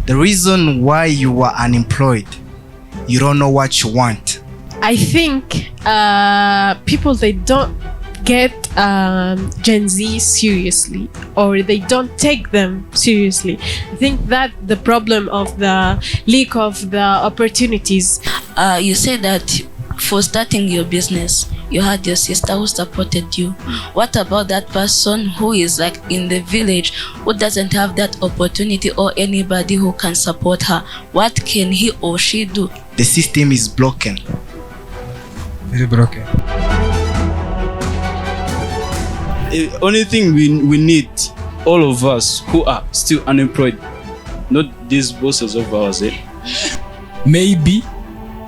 The reason why you are unemployed, you don't know what you want. I think people, they don't get Gen Z seriously, or they don't take them seriously. I think that the problem of the lack of the opportunities. You said that for starting your business, you had your sister who supported you. What about that person who is like in the village, who doesn't have that opportunity or anybody who can support her? What can he or she do? The system is broken. Very broken. The only thing we need, all of us who are still unemployed, not these bosses of ours. Maybe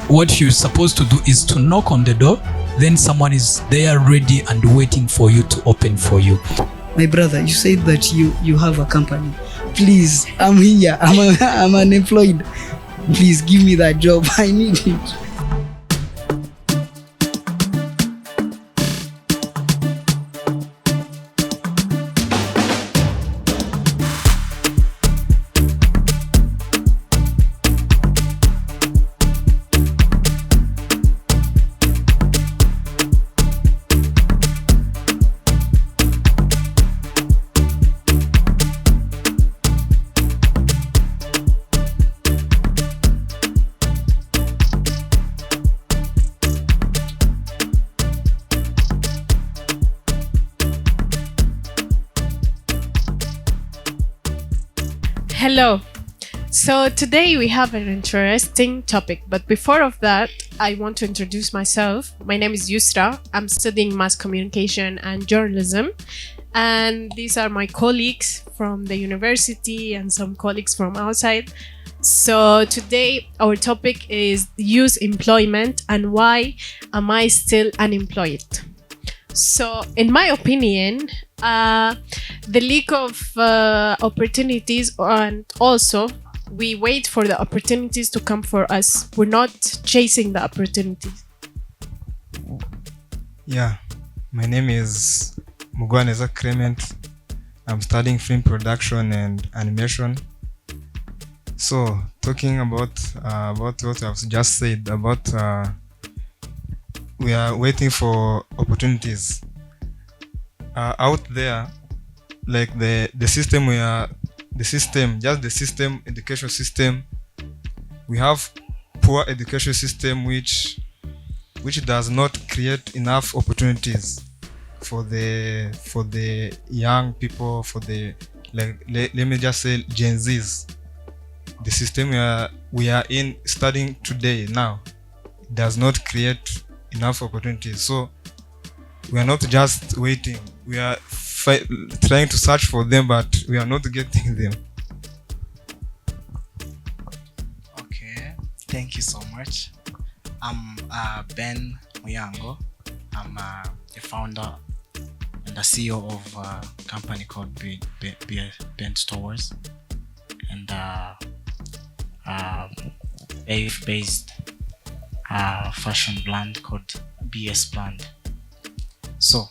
what you're supposed to do is to knock on the door, then someone is there ready and waiting for you to open for you. My brother, you said that you have a company. Please, I'm here. I'm unemployed. Please give me that job. I need it. Hello. So today we have an interesting topic, but before of that, I want to introduce myself. My name is Yusra. I'm studying mass communication and journalism, and these are my colleagues from the university and some colleagues from outside. So today our topic is youth employment and why am I still unemployed? So in my opinion, the lack of opportunities, and also we wait for the opportunities to come for us. We're not chasing the opportunities. Yeah, my name is Mugwaneza Clement. I'm studying film production and animation. So talking about what I've just said about we are waiting for opportunities out there, like the system education system. We have poor education system which does not create enough opportunities for the young people, for the, like, let me just say, Gen Zs. The system we are in studying today now does not create enough opportunities. So we are not just waiting, we are trying to search for them, but we are not getting them. Okay, thank you so much. I'm Ben Muyango. I'm the founder and the CEO of a company called Ben Stores, and AF-based fashion brand called BS Brand. So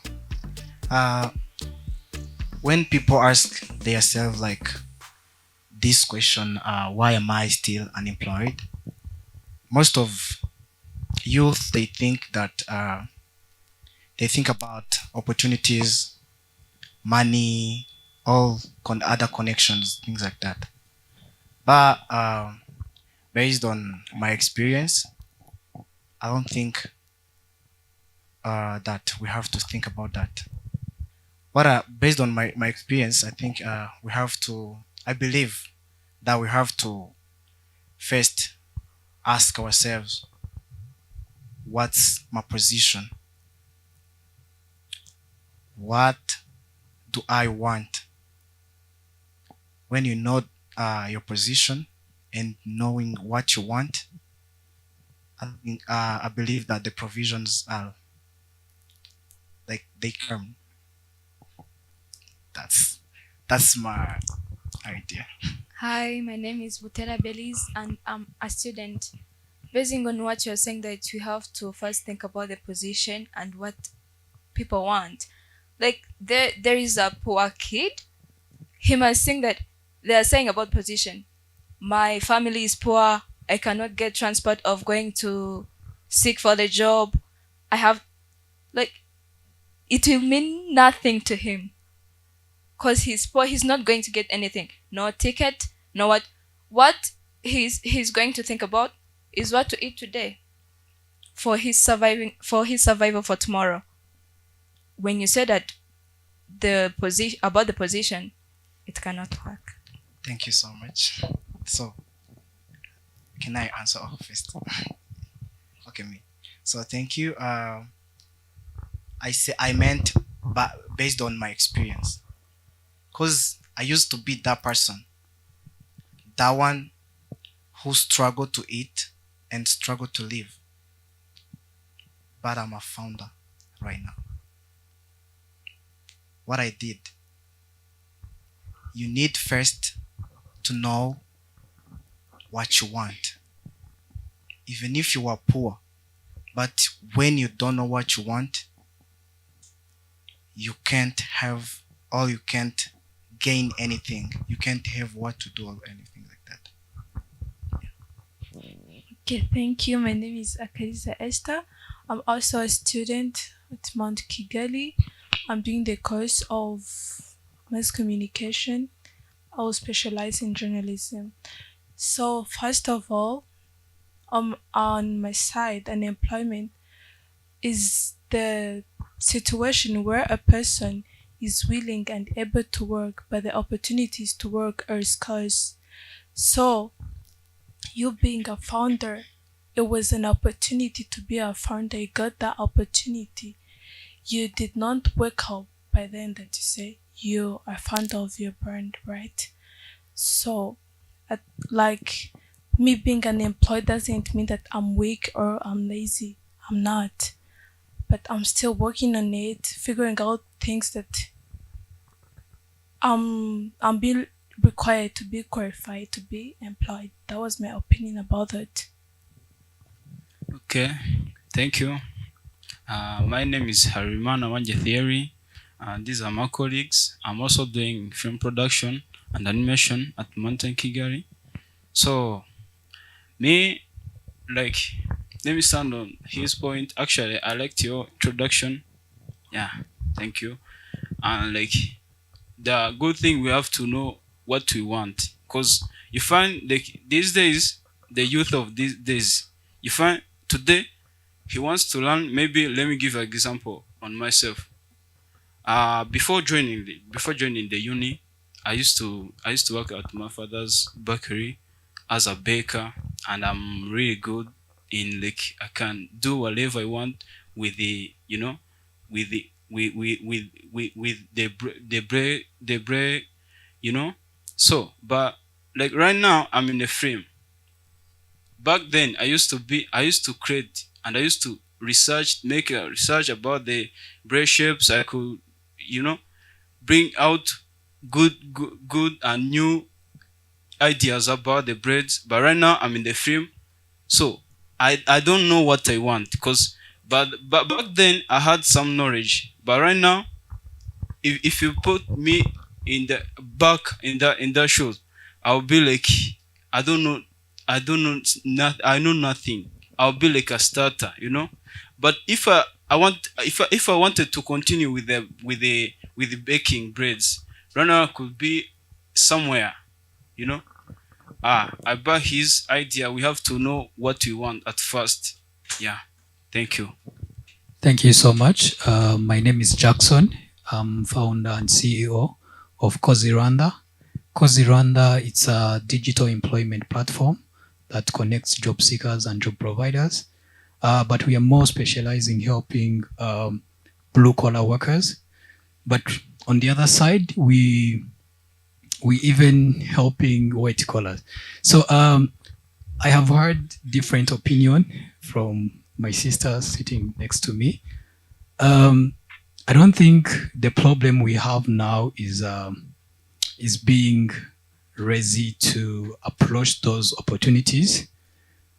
when people ask themselves like this question, why am I still unemployed? Most of youth, they think that they think about opportunities, money, all other connections, things like that. But based on my experience, I don't think that we have to think about that. But based on my experience, I think I believe that we have to first ask ourselves, what's my position? What do I want? When you know your position and knowing what you want, I believe that the provisions are like they come. That's my idea. Hi, my name is Butera Belize and I'm a student. Basing on what you're saying, that we have to first think about the position and what people want. Like there is a poor kid, he must think that they are saying about position. my family is poor, I cannot get transport of going to seek for the job. I have, like, it will mean nothing to him because he's poor. He's not going to get anything, no ticket, no what he's going to think about is what to eat today for his survival for tomorrow. When you say that the position, it cannot work. Thank you so much. So, can I answer all first? Okay, me. So thank you. I meant, but based on my experience, cause I used to be that person, that one who struggled to eat and struggled to live. But I'm a founder right now. What I did, you need first to know what you want. Even if you are poor, but when you don't know what you want, you can't have, or you can't gain anything. You can't have what to do or anything like that. Okay, thank you. My name is Akariza Esther. I'm also a student at Mount Kigali. I'm doing the course of mass communication. I will specialize in journalism. So first of all, on my side, unemployment is the situation where a person is willing and able to work, but the opportunities to work are scarce. So you being a founder, it was an opportunity to be a founder. You got that opportunity. You did not wake up by then that you say you are founder of your brand, right? So like me being unemployed doesn't mean that I'm weak or I'm lazy. I'm not. But I'm still working on it, figuring out things that I'm being required to be qualified to be employed. That was my opinion about it. Okay, thank you. My name is Harimana Wanje Theory. These are my colleagues. I'm also doing film production and animation at Mountain Kigali. So, me, like, let me stand on his point. Actually, I liked your introduction. Yeah, thank you. And like, the good thing, we have to know what we want, because you find, like, these days, the youth of these days, you find today he wants to learn. Maybe let me give an example on myself. Before joining the uni, I used to work at my father's bakery as a baker, and I'm really good in, like, I can do whatever I want with the, you know, with the with the bread, you know. So, but like right now I'm in the frame. Back then I used to create, and I used to make a research about the bread shapes. I could, you know, bring out good and new ideas about the breads. But right now I'm in the film, so I don't know what I want, because but back then I had some knowledge. But right now, if you put me in the back in that shoes, I'll be like, I know nothing. I'll be like a starter, you know. But if I wanted to continue with the baking breads, right now I could be somewhere, you know. I buy his idea. We have to know what we want at first. Yeah, thank you. Thank you so much. My name is Jackson. I'm founder and CEO of Kozi Rwanda. Kozi Rwanda, it's a digital employment platform that connects job seekers and job providers. But we are more specialized in helping blue collar workers. But on the other side, we even helping white collars. So I have heard different opinion from my sister sitting next to me. I don't think the problem we have now is being ready to approach those opportunities.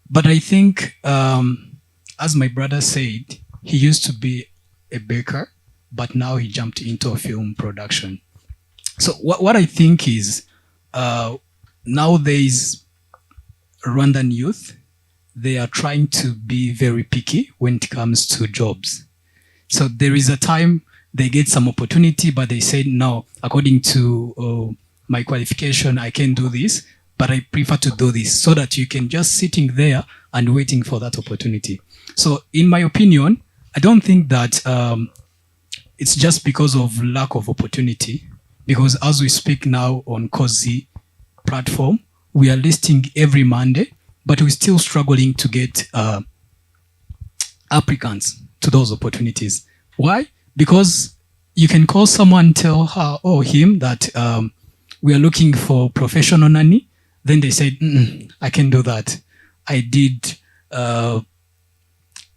But I think, as my brother said, he used to be a baker, but now he jumped into a film production. So what I think is, now there is Rwandan youth, they are trying to be very picky when it comes to jobs. So there is a time they get some opportunity, but they say, no, according to my qualification, I can do this, but I prefer to do this, so that you can just sitting there and waiting for that opportunity. So in my opinion, I don't think that it's just because of lack of opportunity, because as we speak now on Kozi platform, we are listing every Monday, but we're still struggling to get applicants to those opportunities. Why? Because you can call someone, tell her or him that we are looking for professional nanny. Then they say, I can do that. I did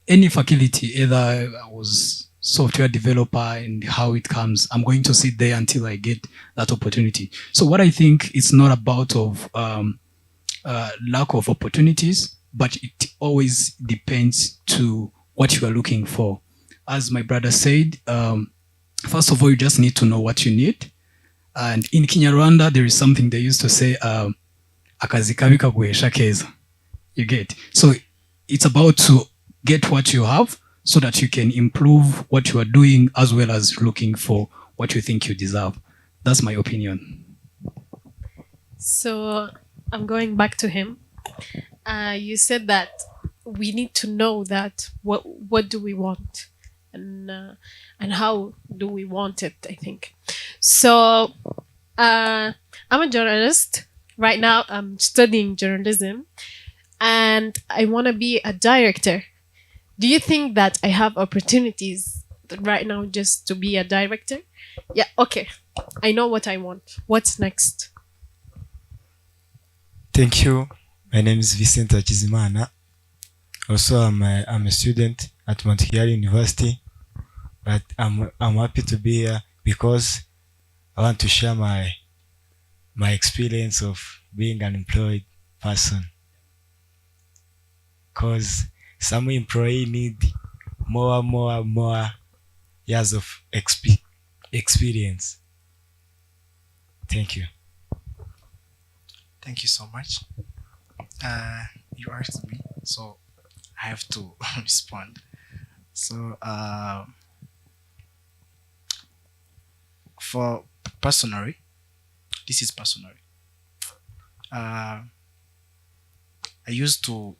any faculty, either I was software developer, and how it comes, I'm going to sit there until I get that opportunity. So what I think it's not about of lack of opportunities, but it always depends to what you are looking for. As my brother said, first of all, you just need to know what you need. And in Kinyarwanda, there is something they used to say, akazi kabi kaguhesha keza. You get. So it's about to get what you have so that you can improve what you are doing, as well as looking for what you think you deserve. That's my opinion. So I'm going back to him. You said that we need to know that what do we want, and how do we want it, I think. So I'm a journalist. Right now I'm studying journalism, and I want to be a director. Do you think that I have opportunities right now just to be a director? Yeah, okay. I know what I want. What's next? Thank you. My name is Vicente Hakizimana. Also, I'm a student at Mount Kigali University, but I'm happy to be here because I want to share my experience of being an employed person. Because some employee need more years of experience. Thank you. Thank you so much. You asked me, so I have to respond. So for personally, this is personally. I used to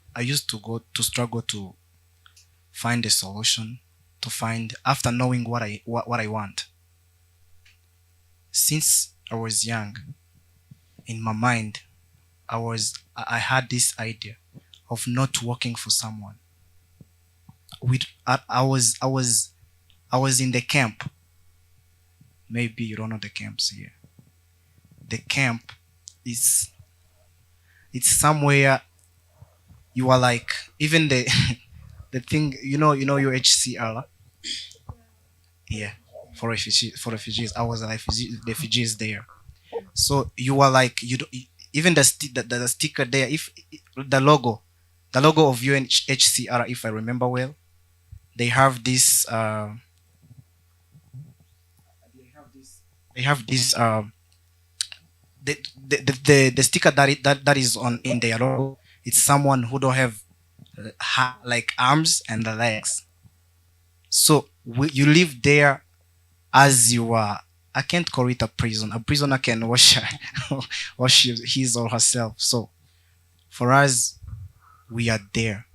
struggle to find a solution, to find after knowing what I want. Since I was young, in my mind, I had this idea of not working for someone. I was in the camp. Maybe you don't know the camps here. The camp is, it's somewhere you are like, even the the thing, you know your HCR. Yeah, for refugees. I was a refugees there. So you are like, you don't, even the sticker there, if the logo of UNHCR, if I remember well, they have this the sticker that is on in their logo. It's someone who don't have like arms and the legs. So you live there as you are. I can't call it a prison. A prisoner can wash his or herself. So for us, we are there.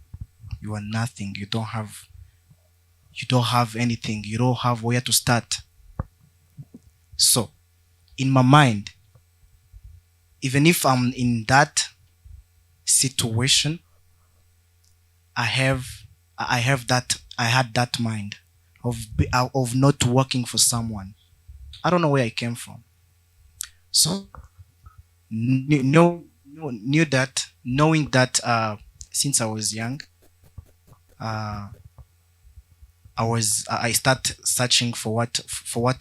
You are nothing. You don't have anything. You don't have where to start. So in my mind, even if I'm in that situation, I had that mind of not working for someone. I don't know where I came from. So knowing that since I was young, I start searching for what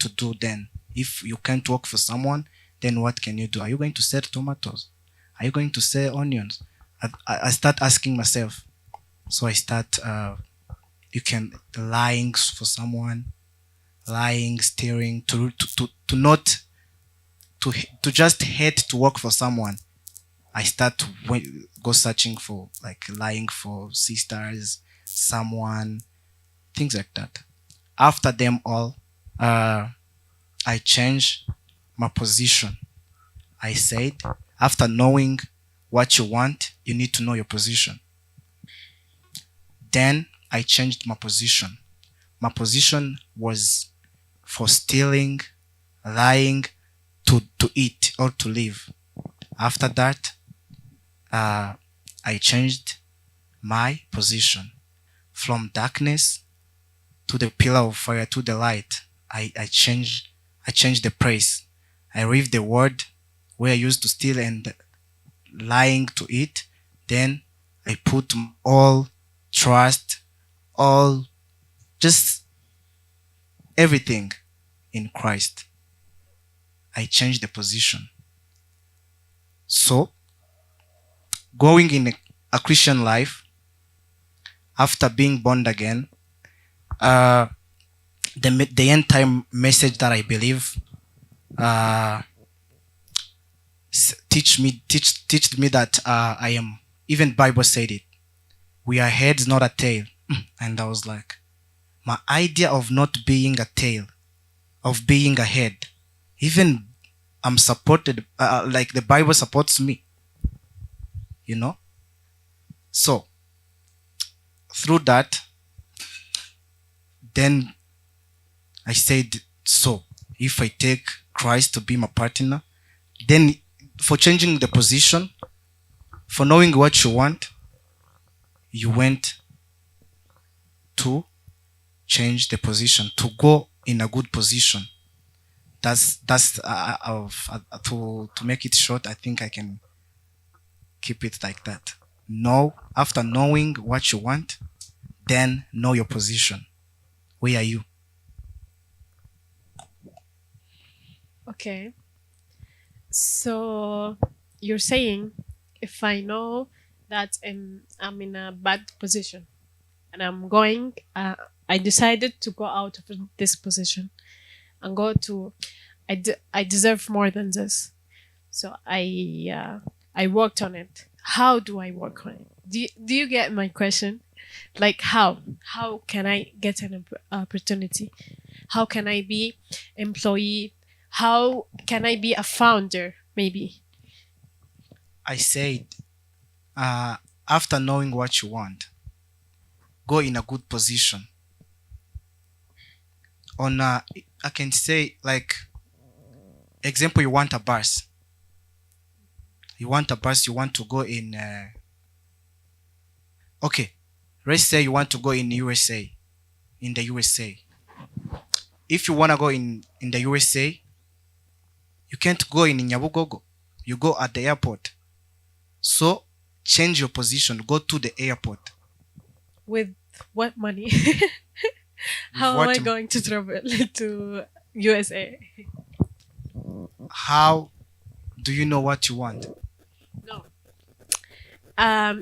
to do then. If you can't work for someone, then what can you do? Are you going to sell tomatoes? Are you going to sell onions? I start asking myself. So I start you can lying for someone, lying, stealing, to just hate to work for someone. I start to go searching for, like, lying for sisters, someone, things like that. After them all, I change my position. I said, after knowing what you want, you need to know your position. Then I changed my position. My position was for stealing, lying, to eat or to live. After that, I changed my position from darkness to the pillar of fire to the light. I changed the praise. I read the word where I used to steal and lying to eat. Then I put all trust, all, just everything in Christ. I changed the position. So, going in a Christian life, after being born again, the end time message that I believe teach me that I am, even Bible said it, we are heads, not a tail. And I was like, my idea of not being a tail, of being a head, even I'm supported, like the Bible supports me, so through that, then I said, so if I take Christ to be my partner, then for changing the position, for knowing what you want, you went to change the position, to go in a good position. That's to make it short, I think I can keep it like that. After knowing what you want, then know your position. Where are you? Okay. So you're saying, if I know that I'm in a bad position and I decided to go out of this position and go to, I deserve more than this. So I worked on it. How do I work on it? Do you get my question? Like how can I get an opportunity? How can I be employee? How can I be a founder? Maybe. I said, after knowing what you want, go in a good position. I can say, like, example, you want a bus. You want to go in, okay, let's say you want to go in the USA. If you want to go in the USA, you can't go in Nyabugogo. You go at the airport. So change your position. Go to the airport. With what money? How am I going to travel to USA? How do you know what you want? No.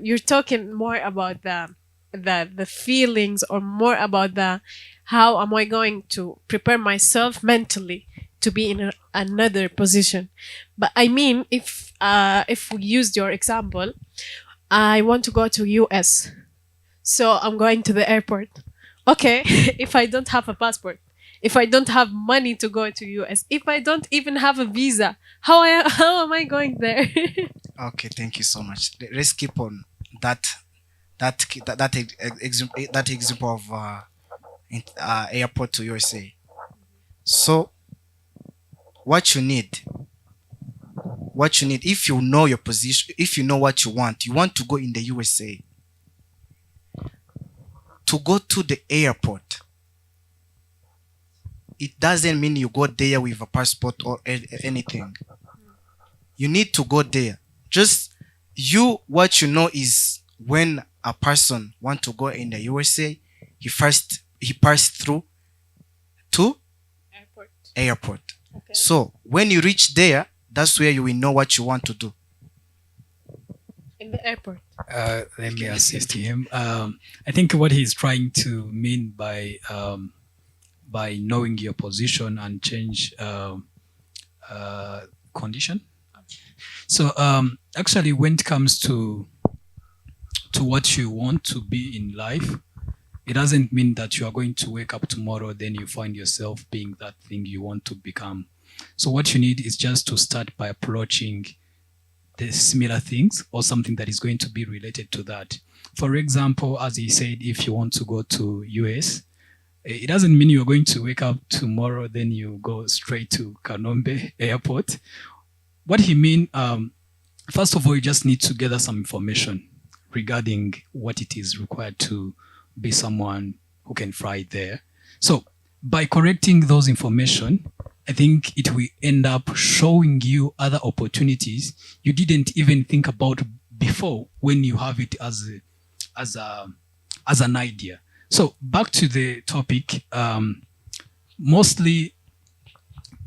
You're talking more about the feelings, or more about the how am I going to prepare myself mentally to be in another position. But I mean, if we used your example, I want to go to US, so I'm going to the airport. Okay, if I don't have a passport, if I don't have money to go to US, if I don't even have a visa, how am I going there? Okay, thank you so much. Let's keep on that example of airport to USA. So what you need, if you know your position, if you know what you want to go in the USA. To go to the airport, it doesn't mean you go there with a passport or anything. You need to go there. Just what you know is, when a person want to go in the USA, he passed through to airport. Okay. So when you reach there, that's where you will know what you want to do. In the airport. Let me assist him. I think what he's trying to mean by knowing your position and change condition. So actually, when it comes to what you want to be in life, it doesn't mean that you are going to wake up tomorrow, then you find yourself being that thing you want to become. So what you need is just to start by approaching the similar things or something that is going to be related to that. For example, as he said, if you want to go to US, it doesn't mean you're going to wake up tomorrow, then you go straight to Kanombe Airport. What he mean, first of all, you just need to gather some information regarding what it is required to be someone who can fly there. So by correcting those information, I think it will end up showing you other opportunities you didn't even think about before when you have it as an idea. So back to the topic, mostly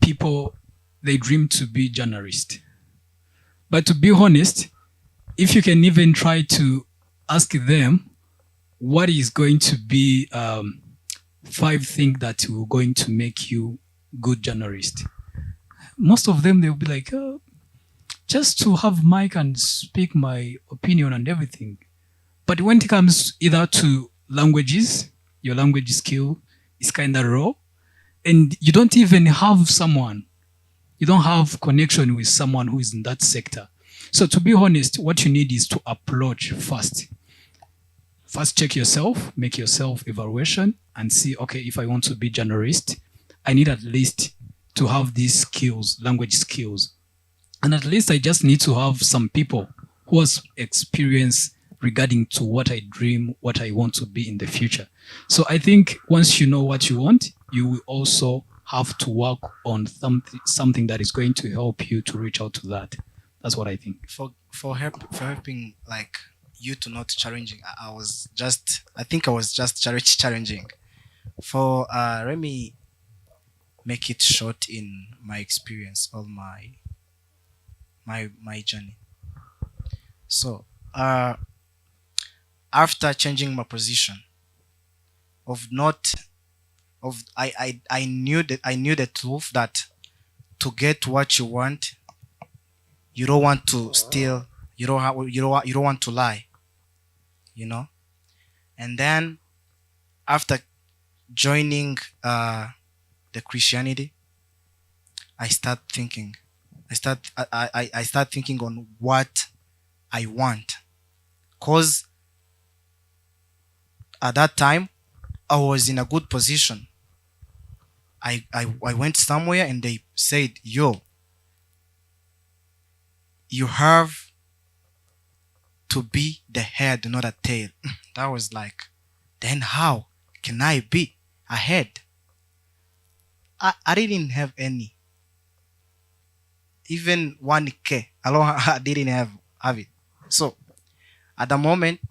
people, they dream to be journalists. But to be honest, if you can even try to ask them what is going to be 5 things that are going to make you good journalist, most of them, they'll be like, oh, just to have mic and speak my opinion and everything. But when it comes either to languages, your language skill is kind of raw, and you don't even have someone, you don't have connection with someone who is in that sector. So to be honest, what you need is to approach first. First check yourself, make yourself evaluation and see, okay, if I want to be journalist, I need at least to have these skills, language skills. And at least I just need to have some people who has experience regarding to what I dream, what I want to be in the future. So I think once you know what you want, you will also have to work on something that is going to help you to reach out to that. That's what I think. For helping like you to not challenging, I think I was just challenging. For let me make it short in my experience, all my journey. So after changing my position I knew the truth that to get what you want, you don't want to steal, you don't want to lie, and then after joining the Christianity, I start thinking on what I want, cause at that time I was in a good position. I went somewhere and they said, yo, you have to be the head, not a tail. That was like, then how can I be a head? I didn't have any, even 1K alone. I didn't have it. So at the moment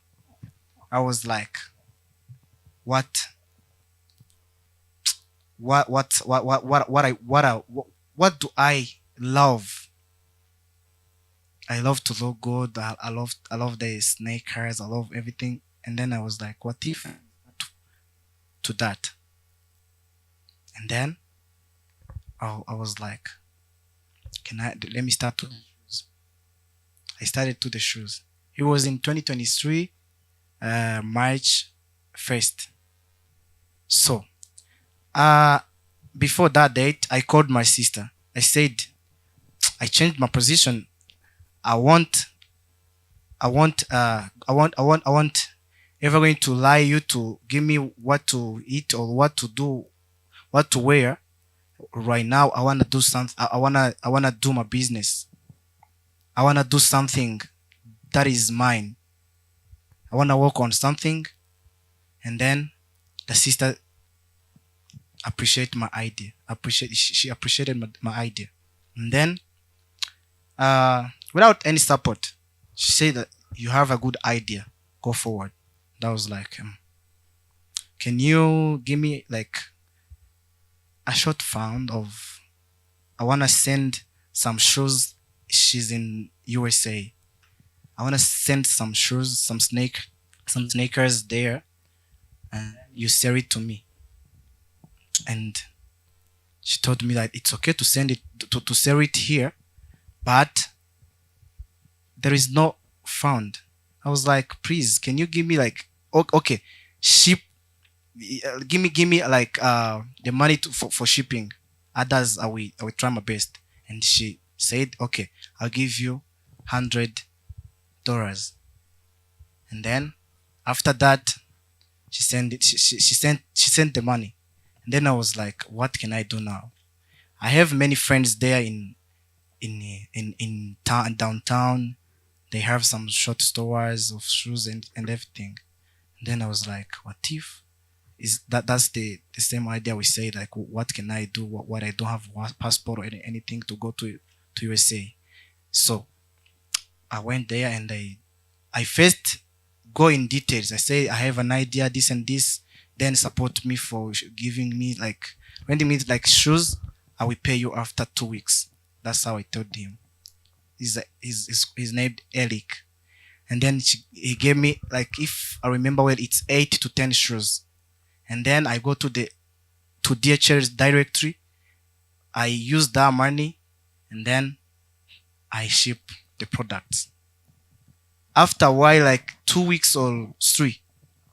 I was like, what do I love? I love to look good. I love the sneakers. I love everything. And then I was like, what if to that? And then I was like, let me start to the shoes. I started to the shoes. It was in 2023, March 1st. So before that date, I called my sister. I said, I changed my position. I want ever going to lie you to give me what to eat or what to do, what to wear. Right now, I want to do something. I want to do my business. I want to do something that is mine. I want to work on something. And then the sister appreciated my idea. She appreciated my idea. And then, without any support, she said that you have a good idea. Go forward. That was like, can you give me like a short fund of, I want to send some shoes. She's in USA. I want to send some shoes, some sneakers there, and you sell it to me. And she told me that it's okay to send it to sell it here, but there is no found. I was like, please, can you give me like, okay, ship, give me like the money for shipping. Others I will try my best. And she said, okay, I'll give you $100. And then after that, she sent it. She sent the money. And then I was like, what can I do now? I have many friends there in town, downtown. They have some short stores of shoes and everything. And then I was like, what if is that's the same idea we say, like, what can I do? What I don't have passport or anything to go to USA. So I went there and I first go in details. I say I have an idea, this and this. Then support me for giving me like renting me like shoes. I will pay you after 2 weeks. That's how I told him. He's named Eric. And then he gave me, like, if I remember well, it's 8 to 10 shoes. And then I go to DHL's directory. I use that money and then I ship the products. After a while, like 2 weeks or 3,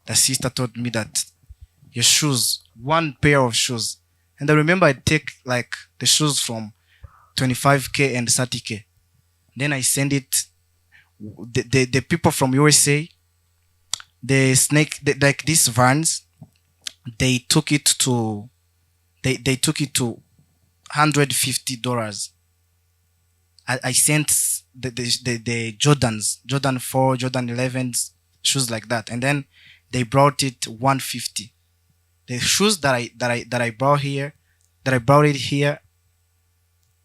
the sister told me that your shoes, one pair of shoes. And I remember I take like the shoes from 25K and 30K. Then I send it. The people from USA, like these vans, they took it to $150. I sent the Jordans, Jordan 4, Jordan 11s, shoes like that, and then they brought it $150. The shoes that I brought it here,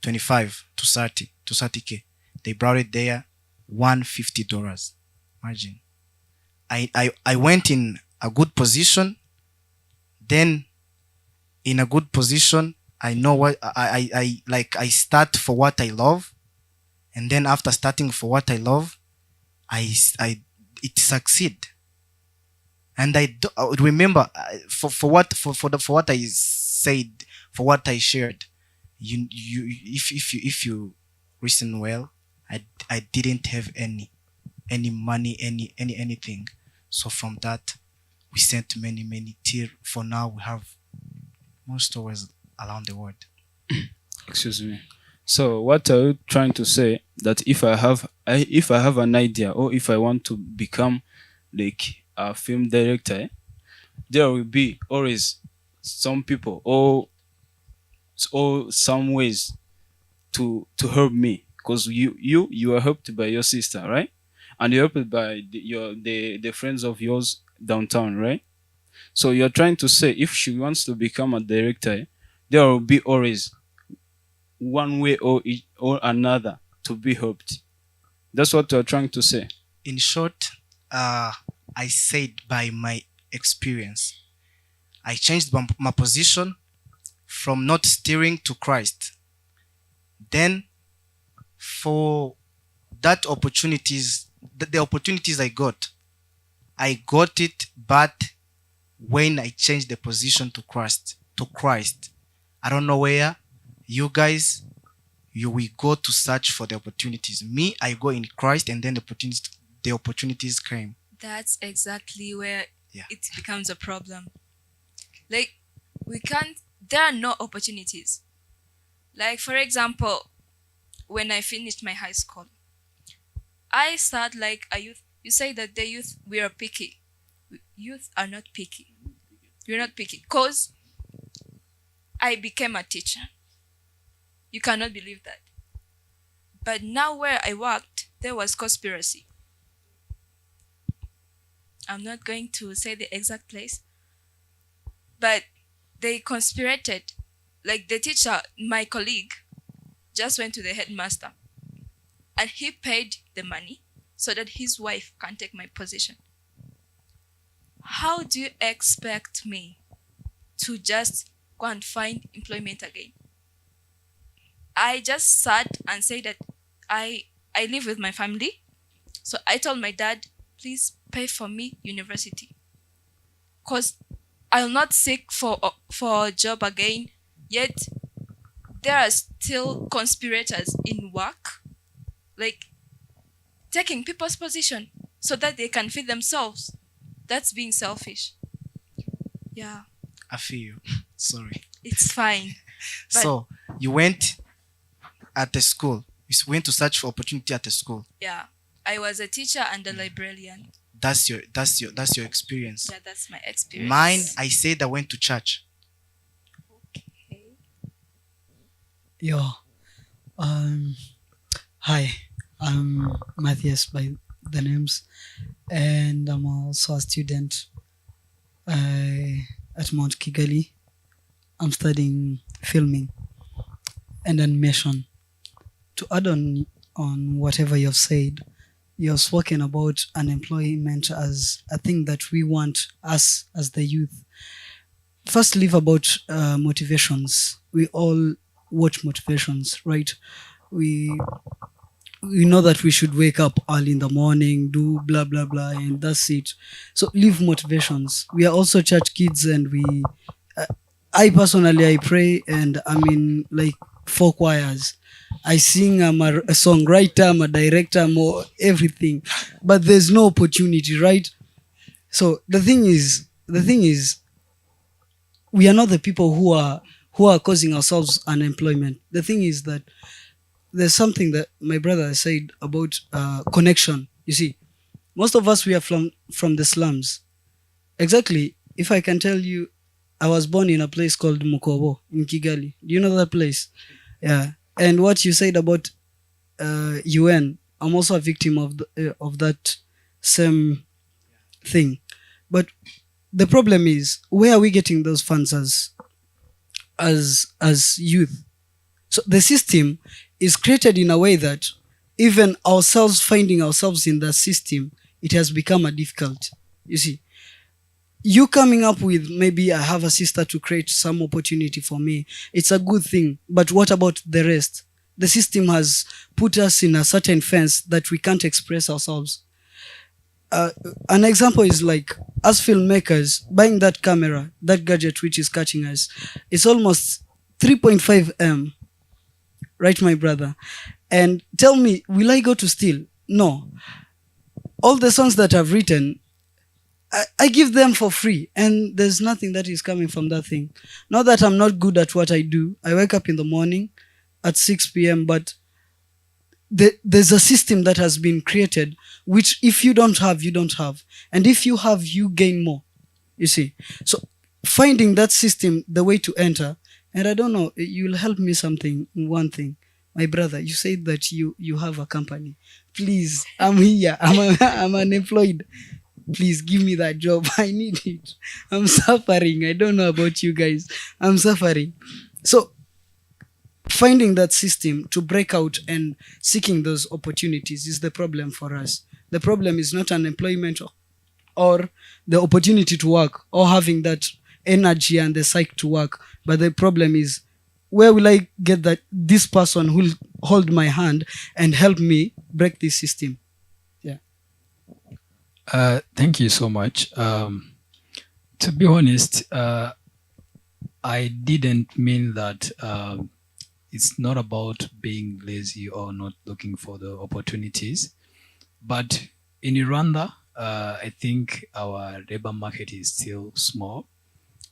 25 to 30K. They brought it there $150. Imagine. I went in a good position. Then in a good position, I know what I start for what I love. And then after starting for what I love, it succeed. And I remember for what I said, for what I shared, if you listen well, I didn't have any money, anything. So from that, we sent many till for now we have more stores around the world. Excuse me. So what are you trying to say? That if I have an idea, or if I want to become like a film director, there will be always some people or some ways to help me, because you are helped by your sister, right? And you're helped by the friends of yours downtown, right? So you're trying to say if she wants to become a director, there will be always one way or another to be helped. That's what you're trying to say. In short, I said by my experience, I changed my position from not steering to Christ. Then for that opportunities, the opportunities I got it, but when I changed the position to Christ, I don't know where you guys, you will go to search for the opportunities. Me, I go in Christ, and then the opportunities came. That's exactly where Yeah. it becomes a problem. Like, there are no opportunities. Like, for example, when I finished my high school, I start like a youth. You say that the youth, we are picky. Youth are not picky. You're not picky. Because I became a teacher. You cannot believe that. But now where I worked, there was conspiracy. I'm not going to say the exact place. But they conspirated. Like the teacher, my colleague, just went to the headmaster. And he paid the money so that his wife can take my position. How do you expect me to just go and find employment again? I just sat and said that I live with my family. So I told my dad, please pay for me university. Because I'll not seek for a job again. Yet there are still conspirators in work. Like, taking people's position so that they can feed themselves. That's being selfish. Yeah, I feel you. Sorry. it's fine. But So you went at the school. Went to search for opportunity at the school. yeah, I was a teacher and a librarian. That's your experience. Yeah, that's my experience. Mine, I said I went to church. Yo, hi, I'm Matthias by the names, and I'm also a student at Mount Kigali. I'm studying filming and animation. To add on whatever you've said, you've spoken about unemployment as a thing that we want us as the youth. First, leave about motivations. We all watch motivations, right? We know that we should wake up early in the morning, do blah blah blah, and that's it. So leave motivations. We are also church kids, and I personally, I pray, and I'm in like 4 choirs. I sing. I'm a songwriter. I'm a director. I'm everything, but there's no opportunity, right? So the thing is, we are not the people who are causing ourselves unemployment. The thing is that there's something that my brother said about connection. You see, most of us, we are from the slums. Exactly. If I can tell you, I was born in a place called Mukobo in Kigali. Do you know that place? Yeah. And what you said about UN, I'm also a victim of that same thing. But the problem is, where are we getting those funds as youth? So the system is created in a way that even ourselves finding ourselves in the system, it has become a difficult. You see, you coming up with, maybe I have a sister to create some opportunity for me, it's a good thing. But what about the rest? The system has put us in a certain fence that we can't express ourselves. An example is like us filmmakers buying that camera, that gadget which is catching us. It's almost 3.5 M, right, my brother? And tell me, will I go to steal? No. All the songs that I've written, I give them for free, and there's nothing that is coming from that thing. Not that I'm not good at what I do. I wake up in the morning at 6 p.m., but there's a system that has been created, which if you don't have, you don't have. And if you have, you gain more. You see? So finding that system, the way to enter, and I don't know, you'll help me one thing. My brother, you said that you have a company. Please, I'm here. I'm unemployed. Please give me that job. I need it. I'm suffering. I don't know about you guys. I'm suffering. So finding that system to break out and seeking those opportunities is the problem for us. The problem is not unemployment or the opportunity to work or having that energy and the psyche to work. But the problem is, where will I get this person who will hold my hand and help me break this system? Yeah. Thank you so much. To be honest, I didn't mean that it's not about being lazy or not looking for the opportunities. But in Rwanda, I think our labor market is still small,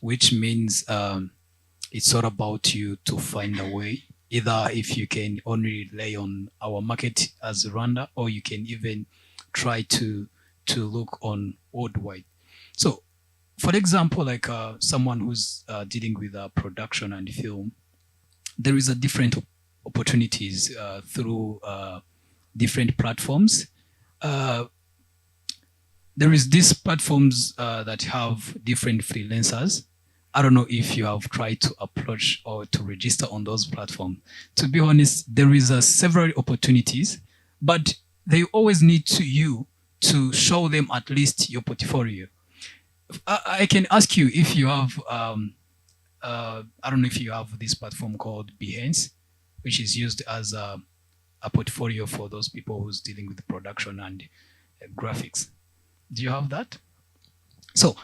which means it's all about you to find a way. Either if you can only rely on our market as Rwanda, or you can even try to look on worldwide. So, for example, like someone who's dealing with production and film, there is a different opportunities through different platforms. There is these platforms that have different freelancers. I don't know if you have tried to approach or to register on those platforms. To be honest, there is several opportunities, but they always need you to show them at least your portfolio. I can ask you if you have, I don't know if you have this platform called Behance, which is used as a portfolio for those people who's dealing with production and graphics. Do you have that? So,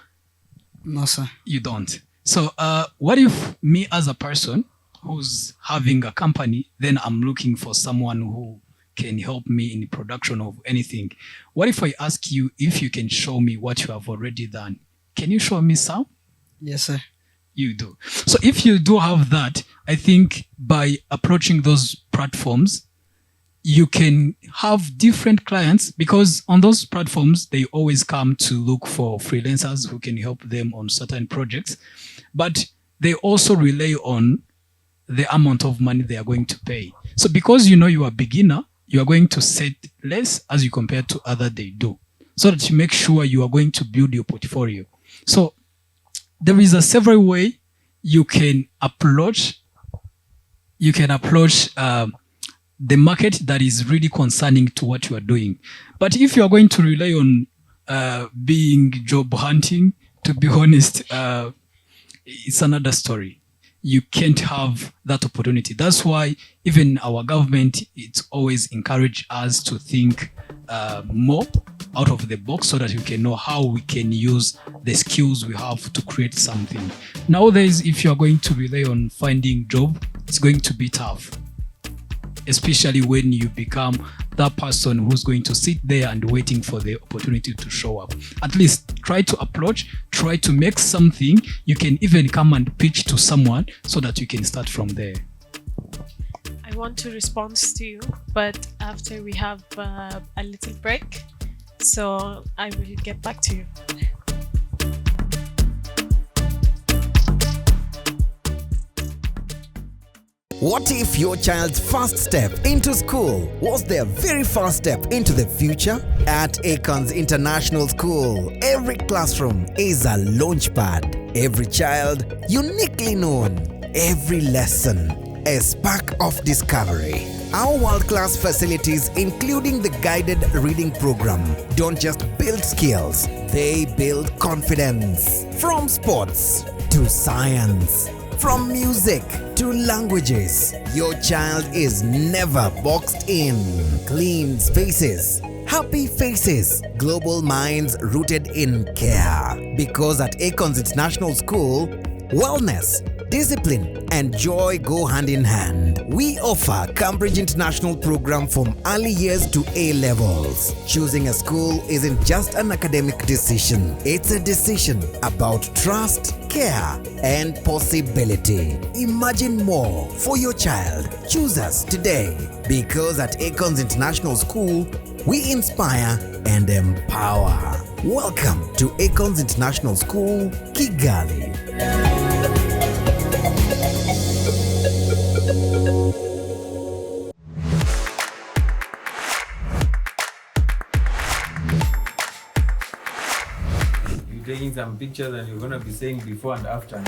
no, sir. You don't. So, what if me as a person who's having a company, then I'm looking for someone who can help me in the production of anything. What if I ask you if you can show me what you have already done? Can you show me some? Yes, sir. You do. So if you do have that, I think by approaching those platforms, you can have different clients, because on those platforms, they always come to look for freelancers who can help them on certain projects. But they also rely on the amount of money they are going to pay. So because you know you are a beginner, you are going to set less as you compare to other they do, so that you make sure you are going to build your portfolio. So there is a several way you can approach the market that is really concerning to what you are doing. But if you are going to rely on being job hunting, to be honest, it's another story. You can't have that opportunity. That's why even our government, it's always encourage us to think more out of the box, so that we can know how we can use the skills we have to create something. Nowadays, if you're going to rely on finding job, it's going to be tough, especially when you become that person who's going to sit there and waiting for the opportunity to show up. At least try to make something. You can even come and pitch to someone so that you can start from there. I want to respond to you, but after we have a little break, so I will get back to you. What if your child's first step into school was their very first step into the future? At Akons International School, every classroom is a launchpad. Every child uniquely known. Every lesson a spark of discovery. Our world-class facilities, including the guided reading program, don't just build skills, they build confidence. From sports to science, from music to languages, your child is never boxed in. Clean spaces, happy faces, global minds rooted in care. Because at Akons International School, wellness, discipline, and joy go hand in hand. We offer Cambridge International program from early years to A levels. Choosing a school isn't just an academic decision. It's a decision about trust, care, and possibility. Imagine more for your child. Choose us today, because at Akons International School, we inspire and empower. Welcome to Akons International School, Kigali. You're taking some pictures and you're going to be saying before and after.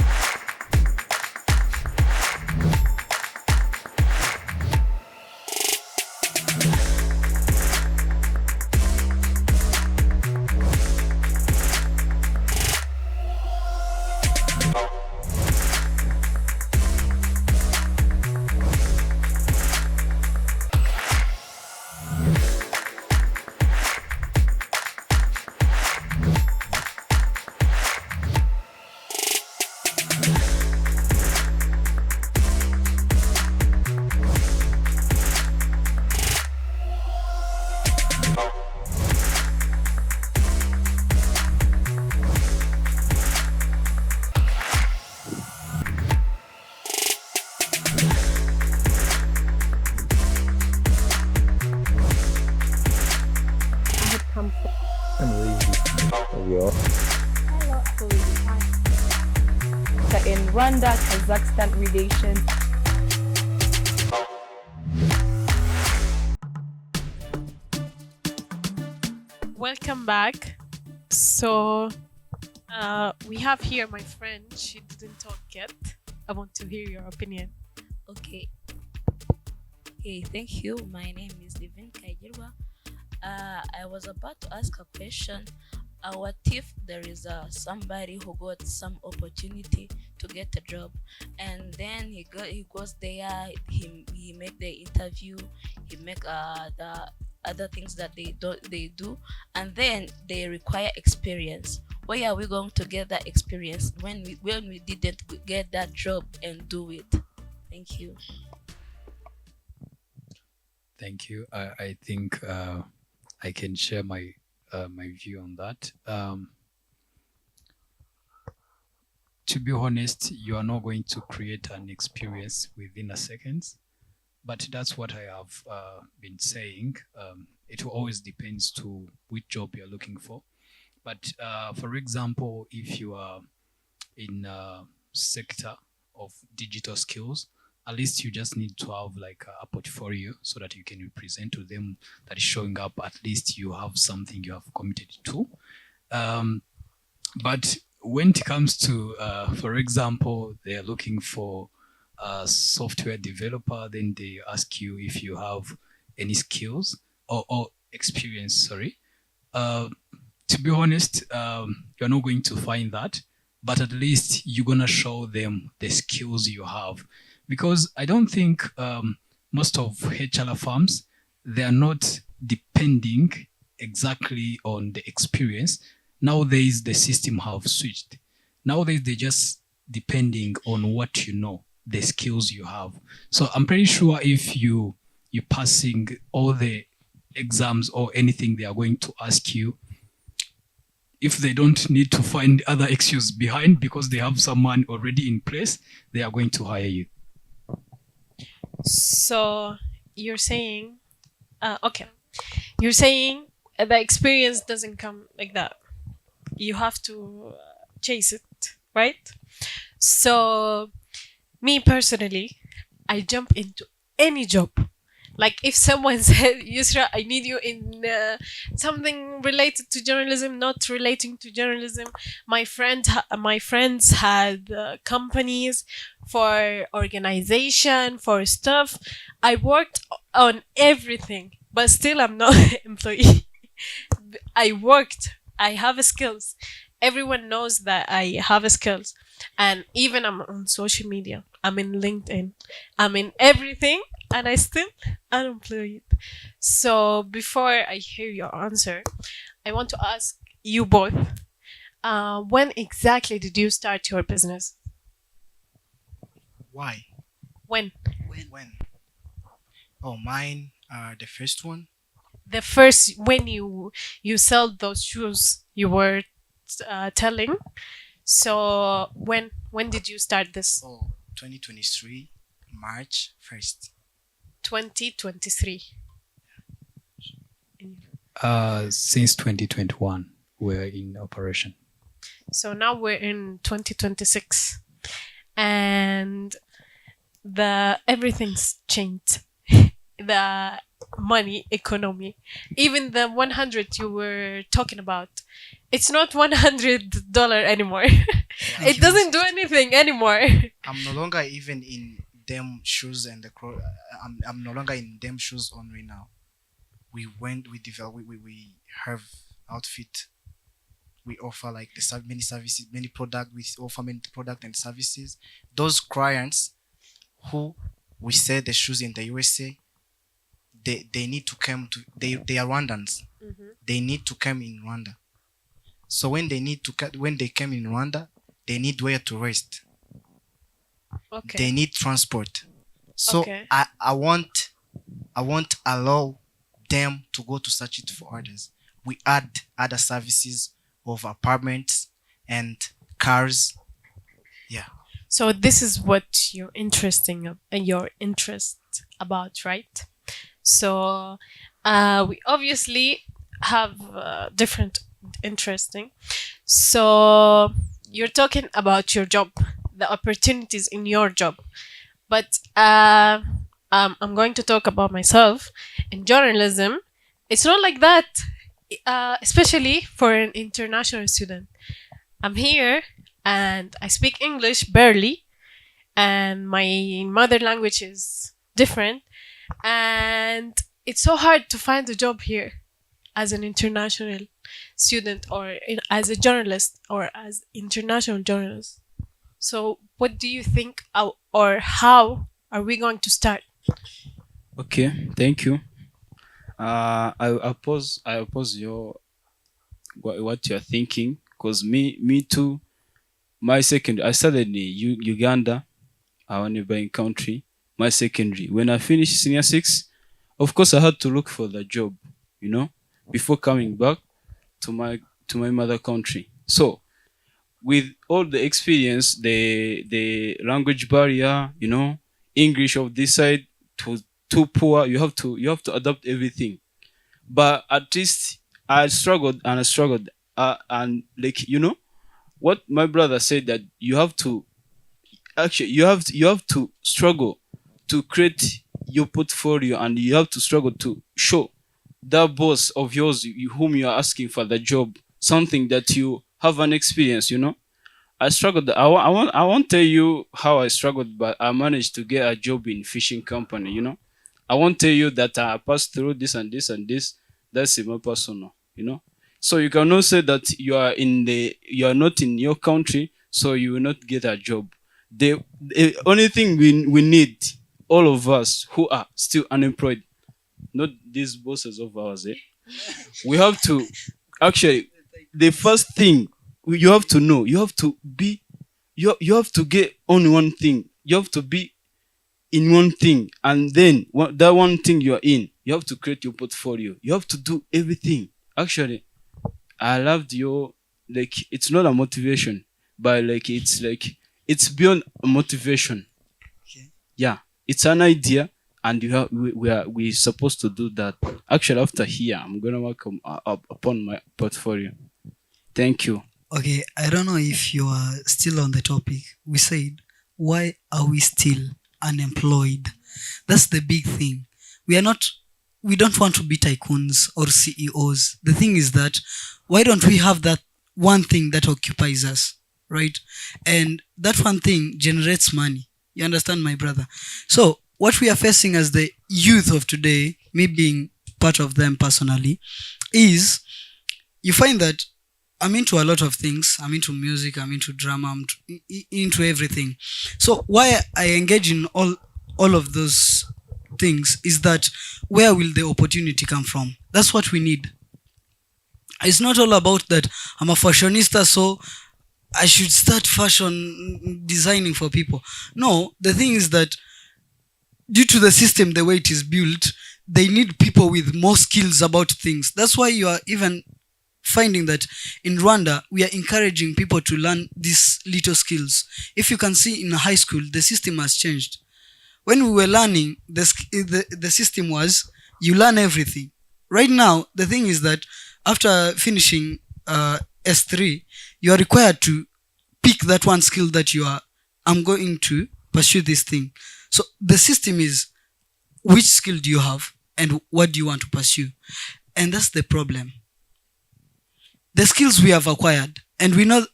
In Rwanda-Kazakhstan relations. Welcome back. So we have here my friend. She didn't talk yet. I want to hear your opinion. Okay. Okay, thank you. My name is Divine Kaigirwa. I was about to ask a question. What if there is somebody who got some opportunity to get a job, and then he goes there, he make the interview, he make the other things that they do, and then they require experience. Where are we going to get that experience when we didn't get that job and do it? Thank you. Thank you. I think I can share my my view on that. To be honest, you are not going to create an experience within a second, but that's what I have been saying. It always depends to which job you're looking for. But for example, if you are in a sector of digital skills, at least you just need to have like a portfolio so that you can present to them that is showing up. At least you have something you have committed to. But when it comes to, for example, they are looking for a software developer, then they ask you if you have any skills or experience. Sorry. To be honest, you're not going to find that, but at least you're gonna show them the skills you have, because I don't think most of HR firms, they are not depending exactly on the experience. Nowadays, the system have switched. Nowadays, they just depending on what you know, the skills you have. So I'm pretty sure if you're passing all the exams or anything they are going to ask you, if they don't need to find other excuse behind because they have someone already in place, they are going to hire you. So you're saying, okay, you're saying the experience doesn't come like that. You have to chase it, right? So me personally, I jump into any job. Like if someone said, Yusra, I need you in something related to journalism, not relating to journalism. My friends had companies for organization, for stuff. I worked on everything, but still I'm not an employee. I worked. I have skills. Everyone knows that I have skills. And even I'm on social media. I'm in LinkedIn. I'm in everything. And I still unemployed. So before I hear your answer, I want to ask you both, when exactly did you start your business? Why? When? Oh, mine, the first one. The first, when you sell those shoes you were telling. So when did you start this? Oh, 2023, March 1st. 2023. Since 2021, we're in operation. So now we're in 2026, and everything's changed. The money economy, even the 100 you were talking about, it's not $100 anymore. It doesn't do anything anymore. I'm no longer even in them shoes and I'm no longer in them shoes only now. We have outfit. We offer like many services, many product. We offer many product and services. Those clients who we sell the shoes in the USA, they need to come to, they are Rwandans. Mm-hmm. They need to come in Rwanda. So when they come in Rwanda, they need where to rest. Okay. They need transport. So okay. I won't allow them to go to search it for others. We add other services of apartments and cars. Yeah. So this is what you're interest about, right? So we obviously have different interesting. So you're talking about your job, the opportunities in your job, but I'm going to talk about myself. In journalism, it's not like that, especially for an international student. I'm here and I speak English barely, and my mother language is different, and it's so hard to find a job here as an international student or as a journalist or as international journalist. So what do you think, or how are we going to start? Okay, thank you. I oppose what you're thinking, because me too. I started in Uganda, our neighboring country. My secondary, when I finished senior 6, of course I had to look for the job, before coming back to my mother country. So with all the experience, the language barrier, English of this side too poor, you have to adapt everything. But at least I struggled and I struggled, and like what my brother said, that you have to struggle to create your portfolio, and you have to struggle to show that boss of yours whom you are asking for the job something that you have an experience. I struggled. I won't tell you how I struggled, but I managed to get a job in fishing company. I won't tell you that I passed through this and this and this. That's more personal. So you cannot say that you are not in your country, so you will not get a job. The only thing we need, all of us who are still unemployed, not these bosses of ours, we have to actually, the first thing you have to know, you have to get on one thing. You have to be in one thing, and then that one thing you are in, you have to create your portfolio. You have to do everything. Actually, I loved it's not a motivation, but it's beyond a motivation. Okay. Yeah, it's an idea, and we're supposed to do that. Actually, after here, I'm gonna work upon my portfolio. Thank you. Okay, I don't know if you are still on the topic. We said, why are we still unemployed? That's the big thing. We don't want to be tycoons or CEOs. The thing is that, why don't we have that one thing that occupies us, right? And that one thing generates money. You understand, my brother? So what we are facing as the youth of today, me being part of them personally, is you find that I'm into a lot of things. I'm into music, I'm into drama, I'm into everything. So why I engage in all of those things is that, where will the opportunity come from? That's what we need. It's not all about that I'm a fashionista, so I should start fashion designing for people. No, the thing is that due to the system, the way it is built, they need people with more skills about things. That's why you are even finding that in Rwanda, we are encouraging people to learn these little skills. If you can see in high school, the system has changed. When we were learning, the system was you learn everything. Right now, the thing is that after finishing S3, you are required to pick that one skill that I'm going to pursue this thing. So the system is, which skill do you have and what do you want to pursue? And that's the problem. The skills we have acquired, and we know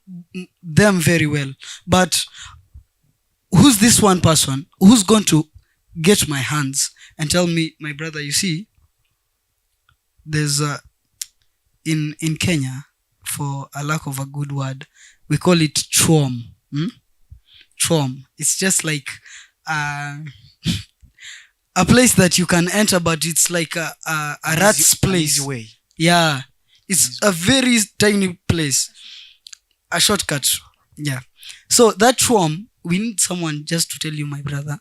them very well, but who's this one person who's going to get my hands and tell me, my brother, you see, there's in Kenya, for a lack of a good word, we call it chom. Chom. It's just like a place that you can enter, but it's like a rat's place. Easy way. Yeah. It's a very tiny place. A shortcut. Yeah. So that chom, we need someone just to tell you, my brother,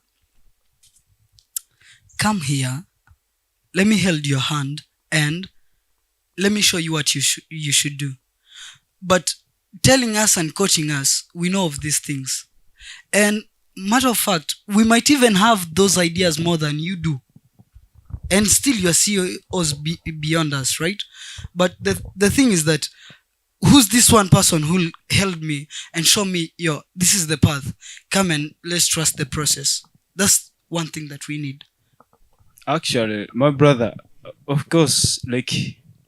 come here, let me hold your hand, and let me show you what you should do. But telling us and coaching us, we know of these things. And matter of fact, we might even have those ideas more than you do. And still you are CEOs beyond us, right? But the thing is that, who's this one person who held me and show me, this is the path. Come and let's trust the process. That's one thing that we need. Actually, my brother, of course, like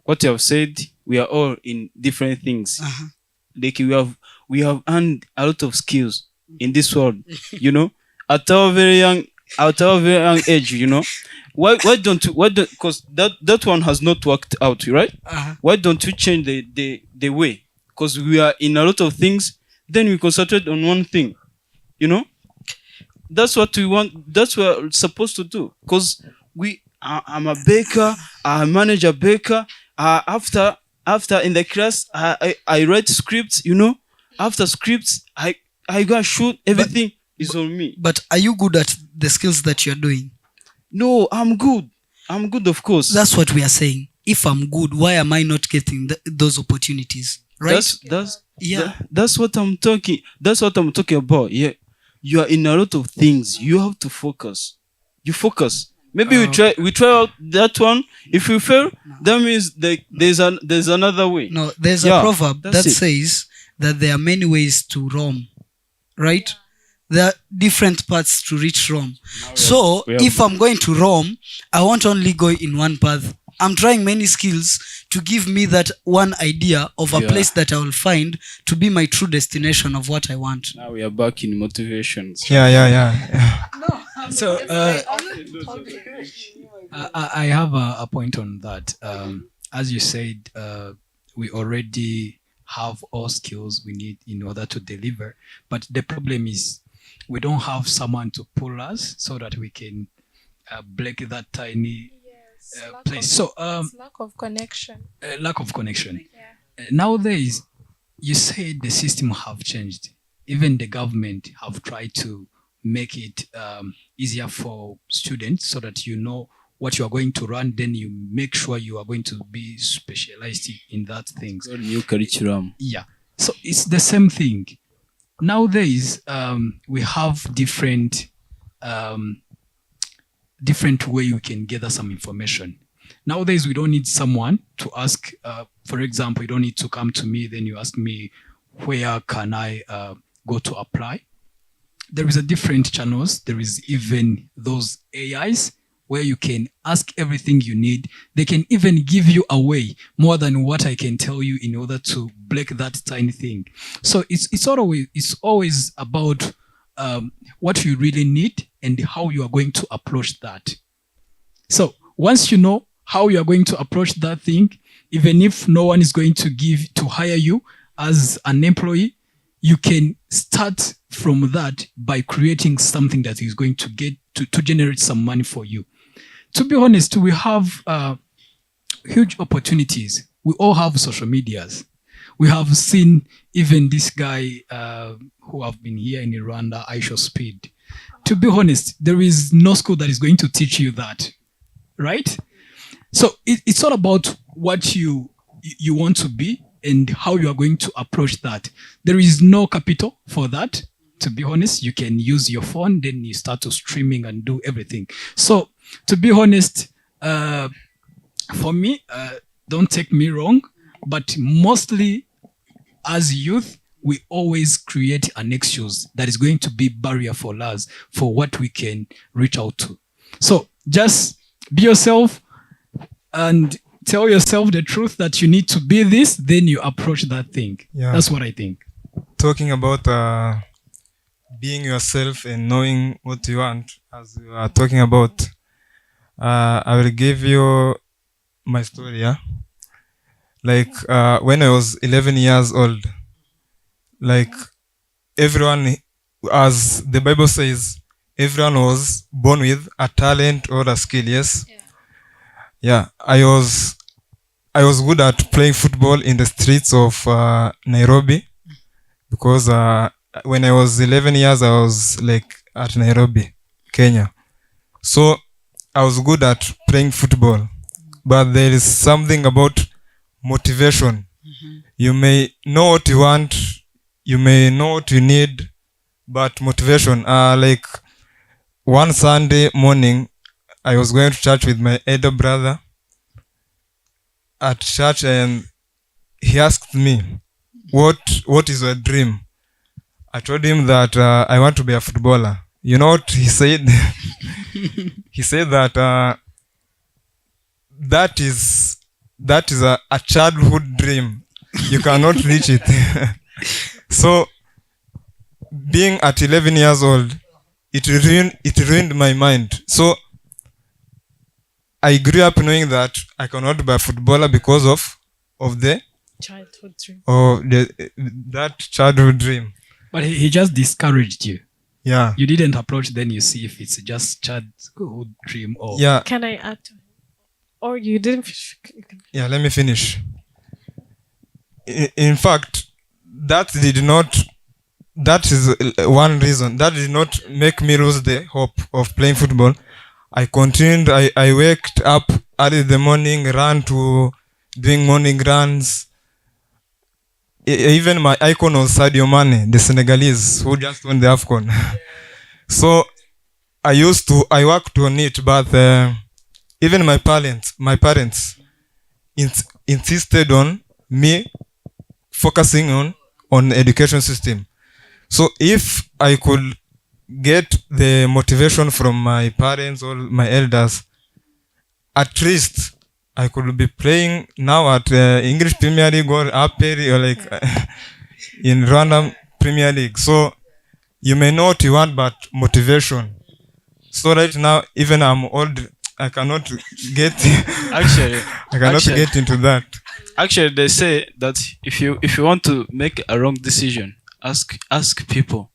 what you have said, we are all in different things. Uh-huh. Like we have earned a lot of skills in this world, at our very young age, Why don't because that one has not worked out, right? Uh-huh. Why don't we change the way? Because we are in a lot of things, then we concentrate on one thing, That's what we want. That's what we're supposed to do. Because I'm a baker, I manage a baker. After in the class, I write scripts, After scripts, I go shoot, everything is on me. But are you good at the skills that you're doing? No, I'm good. I'm good, of course. That's what we are saying. If I'm good, why am I not getting those opportunities? Right? That's what I'm talking. That's what I'm talking about. Yeah, you are in a lot of things. You have to focus. You focus. Maybe we try out that one. If we fail, that means there's another way. No, there's a proverb that says that there are many ways to Rome, right? There are different paths to reach Rome. So if I'm going to Rome, I won't only go in one path. I'm trying many skills to give me that one idea of a place that I will find to be my true destination of what I want. Now we are back in motivations. Yeah. So I have a point on that. As you said, we already have all skills we need in order to deliver, but the problem is we don't have someone to pull us so that we can break that tiny place. So lack of connection. Lack of connection. Nowadays, you say the system have changed. Even the government have tried to make it easier for students so that you know what you are going to run, then you make sure you are going to be specialized in that things. New curriculum. Yeah. So it's the same thing. Nowadays, we have different way we can gather some information. Nowadays, we don't need someone to ask. For example, you don't need to come to me, then you ask me, where can I go to apply? There is a different channels. There is even those AIs where you can ask everything you need. They can even give you away more than what I can tell you in order to break that tiny thing. So it's always about what you really need and how you are going to approach that. So once you know how you are going to approach that thing, even if no one is going to hire you as an employee, you can start from that by creating something that is going to get to generate some money for you. To be honest, we have huge opportunities. We all have social medias. We have seen even this guy who have been here in Rwanda, iShowSpeed. To be honest, there is no school that is going to teach you that, right? So it's all about what you want to be and how you are going to approach that. There is no capital for that. To be honest, you can use your phone, then you start to streaming and do everything. So to be honest, for me, don't take me wrong, but mostly as youth, we always create an excuse that is going to be barrier for us for what we can reach out to. So just be yourself and tell yourself the truth that you need to be this, then you approach that thing. Yeah. That's what I think. Talking about being yourself and knowing what you want, as you are talking about, I will give you my story. Yeah? Like when I was 11 years old, like everyone, as the Bible says, everyone was born with a talent or a skill. Yes. Yeah. I was good at playing football in the streets of Nairobi, because when I was 11 years, I was like at Nairobi, Kenya. So I was good at playing football, but there is something about motivation. You may know what you want, you may know what you need, but motivation. Like one Sunday morning, I was going to church with my elder brother at church, and he asked me, what is your dream? I told him that I want to be a footballer. You know what he said? He said that that is a childhood dream. You cannot reach it. So being at 11 years old, it ruined my mind. So I grew up knowing that I cannot be a footballer because of the childhood dream. That childhood dream. But he just discouraged you. Yeah. You didn't approach, then you see if it's just childhood dream or... Yeah. Can I add to it? Or you didn't finish? Yeah, let me finish. In fact, that is one reason. That did not make me lose the hope of playing football. I continued. I waked up early in the morning, ran to doing morning runs. Even my icon was Sadio Mane, the Senegalese who just won the AFCON. So I worked on it, but even my parents insisted on me focusing on education system. So if I could get the motivation from my parents or my elders, at least I could be playing now at English Premier League or APR or like in Rwanda Premier League. So you may know what you want, but motivation. So right now, even I'm old, I cannot get get into that. Actually, they say that if you want to make a wrong decision, ask people.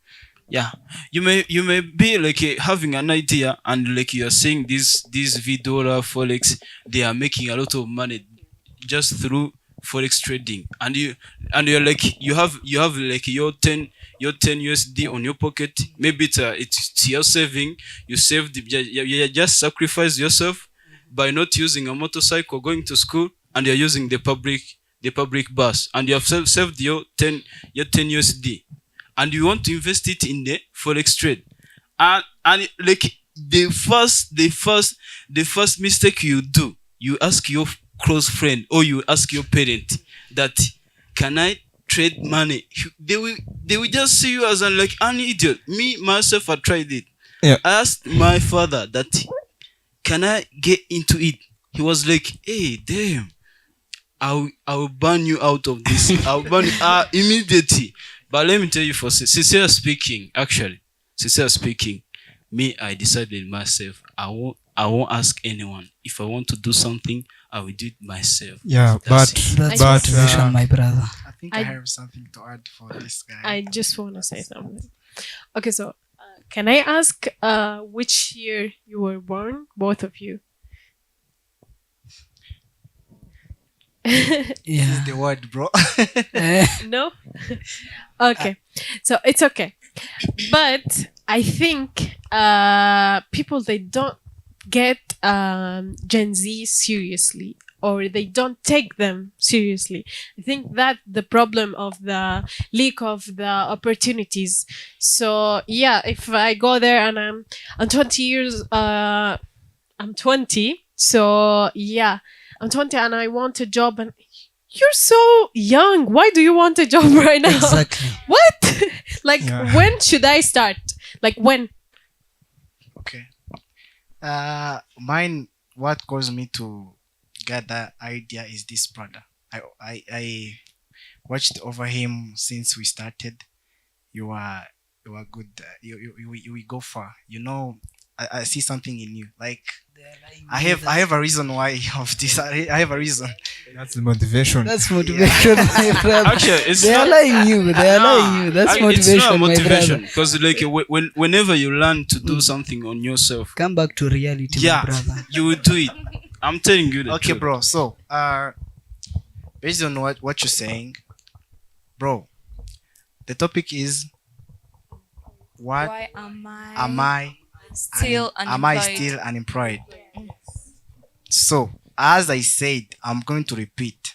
Yeah, you may be like having an idea, and like you are saying these Vidora Forex, they are making a lot of money just through Forex trading, and you're like you have like your 10 USD on your pocket. Maybe it's your saving. You saved. You just sacrifice yourself by not using a motorcycle going to school, and you're using the public bus, and you have saved your 10 USD. And you want to invest it in the Forex trade. And like the first mistake you do, you ask your close friend or you ask your parent that, can I trade money? They will just see you as an idiot. Me, myself, I tried it. Yeah. I asked my father that, can I get into it? He was like, hey, damn, I will ban you out of this. I'll ban you immediately. But let me tell you, for sincere speaking, me, I decided myself, I won't ask anyone. If I want to do something, I will do it myself. Yeah, That's motivation, my brother. I think I have something to add for this guy. I just want to say something. Okay, so can I ask which year you were born, both of you? Is the word, bro. No? Okay. So it's okay. But I think people, they don't get Gen Z seriously, or they don't take them seriously. I think that the problem of the leak of the opportunities. So yeah, if I go there and I'm 20 years, I'm 20. So yeah, I'm 20 and I want a job, and you're so young. Why do you want a job right now? Exactly. What? Like, Yeah. when should I start? Like, when? Okay. Mine, what caused me to get that idea is this brother. I watched over him since we started. You are good. You go far. You know, I see something in you. Like, I have a reason why of this. I have a reason. That's the motivation. That's motivation, my brother. Actually, it's They are not- lying you. They are lying you. That's It's not motivation, my brother. because like whenever you learn to do something on yourself, Come back to reality, yeah, my brother. you will do it. I'm telling you the Okay, truth. bro. So, based on what you're saying, bro, the topic is what Why am I am I still am I unemployed? still unemployed? So, as I said, I'm going to repeat.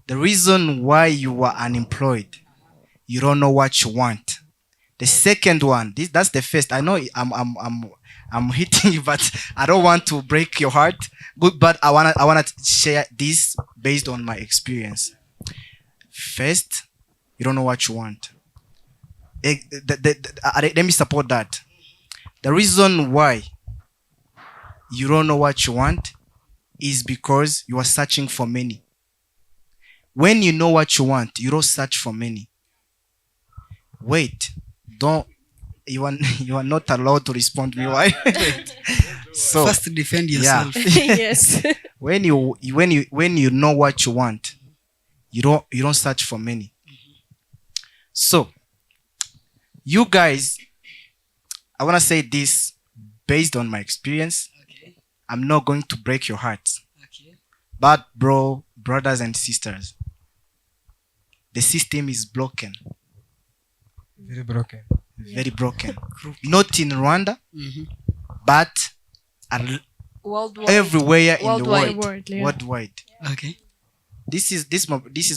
The reason why you are unemployed, you don't know what you want. The second one, that's the first. I know I'm hitting you, but I don't want to break your heart. Good, but I wanna share this based on my experience. First, you don't know what you want. Let me support that. The reason why you don't know what you want is because you are searching for many. When you know what you want, you don't search for many. Wait, don't. You are not allowed to respond to me. Why? So First defend yourself. Yes. when you know what you want, you don't search for many. So you guys, I want to say this based on my experience. Okay. I'm not going to break your hearts, Okay. but brothers and sisters, the system is broken, Very broken. very broken. Not in Rwanda, Mhm. but are Worldwide. everywhere in the Worldwide. world. Yeah. Worldwide. Okay. This is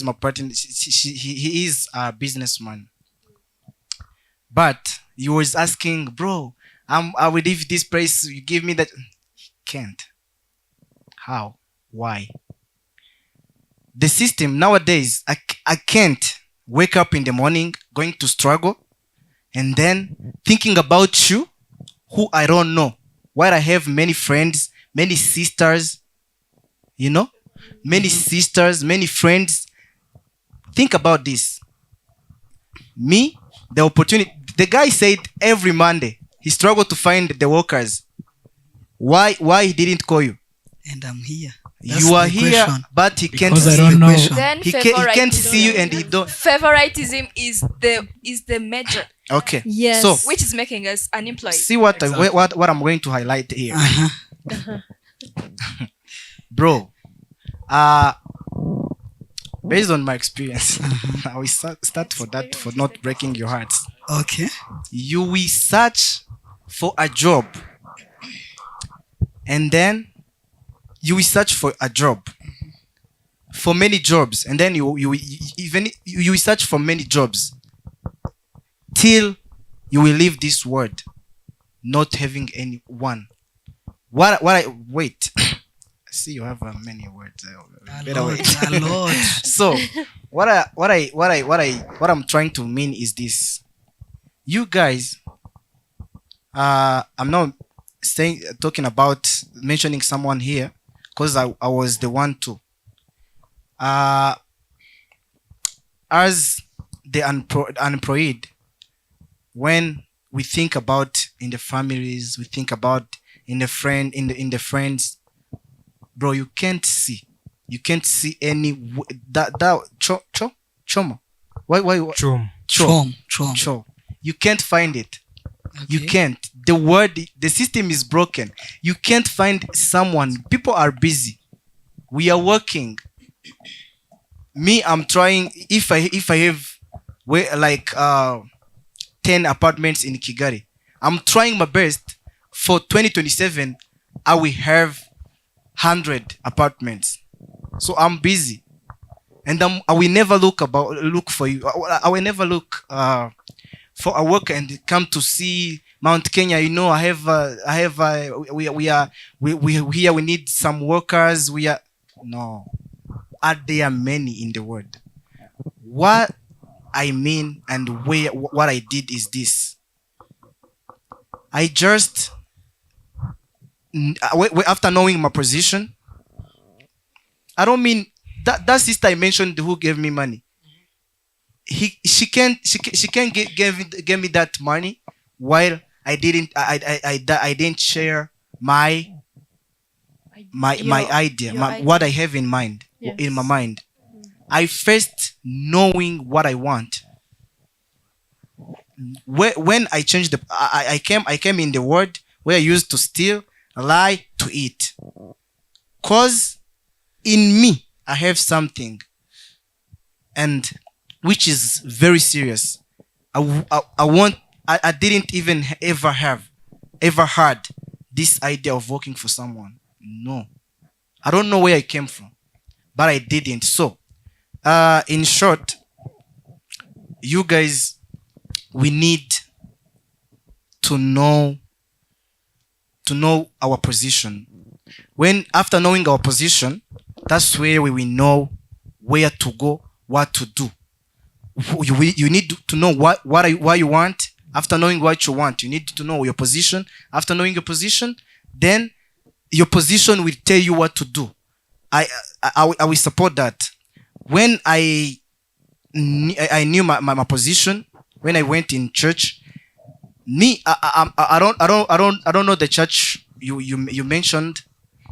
my partner. He is a businessman, but he was asking, bro, I will leave this place. You give me that. He can't. How? Why? The system nowadays, I can't wake up in the morning going to struggle and then thinking about you who I don't know. While I have many friends, many sisters, many sisters, many friends. Think about this. Me, the opportunity. The guy said every Monday he struggled to find the workers. Why he didn't call you? And I'm here. You are here, but he can't Because I see don't you. know. Then He can't see you, and he don't. Favoritism is the major, Okay. Yes. So which is making us unemployed. see what I'm going to highlight here, bro. Based on my experience, I will start for that, for not breaking your hearts. Okay. You will search for a job, and then you will search for a job, for many jobs, and then you will search for many jobs till you will leave this world not having any one. Wait. I see you have many words. Better wait. A lot. So what I'm trying to mean is this. You guys, I'm not talking about mentioning someone here because I was the one to. As the unemployed, when we think about in the families, we think about in the friends, bro, you can't see any choma. Why Chom. you can't find it. You Okay. can't. The system is broken. You can't find someone. People are busy. We are working. Me, I'm trying. If I have 10 apartments in Kigali, I'm trying my best. For 2027, I will have 100 apartments. So I'm busy, and I will never look for you. I will never look for a worker and come to see Mount Kenya. We need some workers. There are many in the world. What I mean and what I did is this. I just after knowing my position, I don't mean that sister I mentioned who gave me money. She can't give me that money while I didn't share my idea, what I have in mind. Yes. In my mind, I first knowing what I want. When I changed I came in the world where I used to steal, lie, to eat. Cause in me I have something, and which is very serious. I didn't even ever heard this idea of working for someone. No, I don't know where I came from, but I didn't. So, in short, you guys, we need to know our position. When after knowing our position, that's where we will know where to go, what to do. You need to know what you want. After knowing what you want, you need to know your position. After knowing your position, then your position will tell you what to do. I will support that. When I knew my position, when I went in church, I don't know the church you mentioned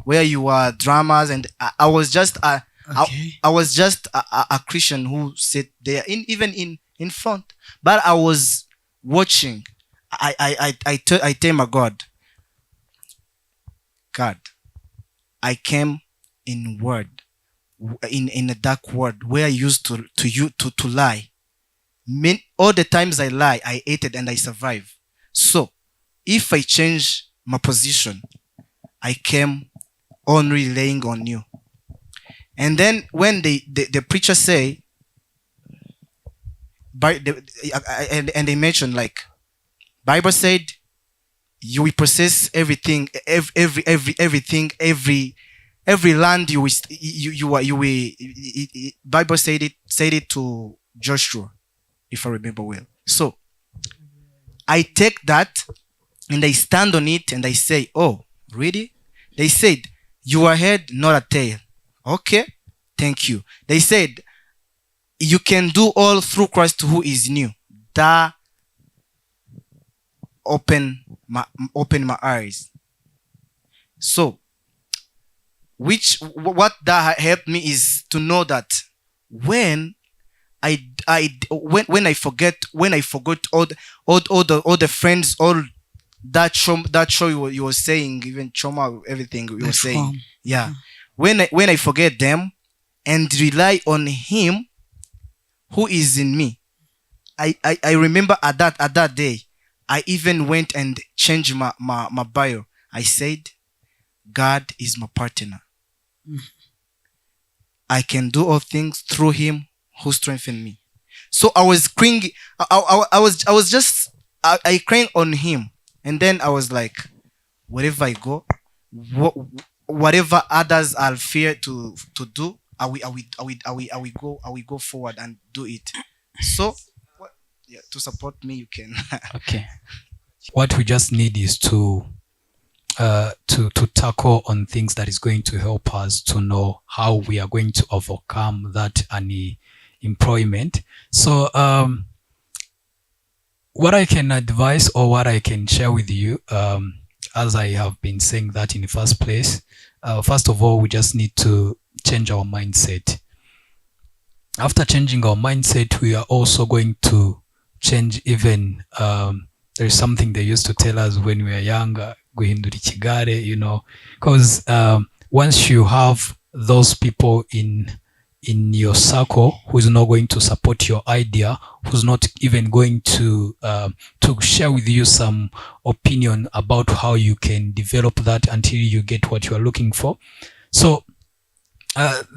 where you are dramas, and I was just I was just a Christian who sat there even in front, but I was watching. I tell my God, I came in in a dark world where I used to lie. All the times I lie, I ate it and I survive. So if I change my position, I came on relying on you. And then when the preacher say, and they mentioned like, Bible said, you will possess everything, everything, every land you will. Bible said it to Joshua, if I remember well. So I take that and I stand on it and I say, oh, really? They said, you are head, not a tail. Okay, thank you. They said, you can do all through Christ who is new. That open my eyes. So, what that helped me is to know that when I forgot all the friends, all that show you were saying, even trauma, everything you were saying. Yeah. When I forget them and rely on Him who is in me, I remember at that day, I even went and changed my bio. I said, God is my partner. I can do all things through Him who strengthened me. So I was crying. I crying on Him, and then I was like, wherever I go, whatever others are fear to do, I will go forward and do it. So, to support me, you can. Okay. What we just need is to tackle on things that is going to help us to know how we are going to overcome that unemployment. So, what I can advise or what I can share with you, as I have been saying that in the first place, first of all, we just need to change our mindset. After changing our mindset, we are also going to change even, there is something they used to tell us when we were younger, guhindura ikigare, because once you have those people in your circle who is not going to support your idea, who's not even going to share with you some opinion about how you can develop that until you get what you are looking for. So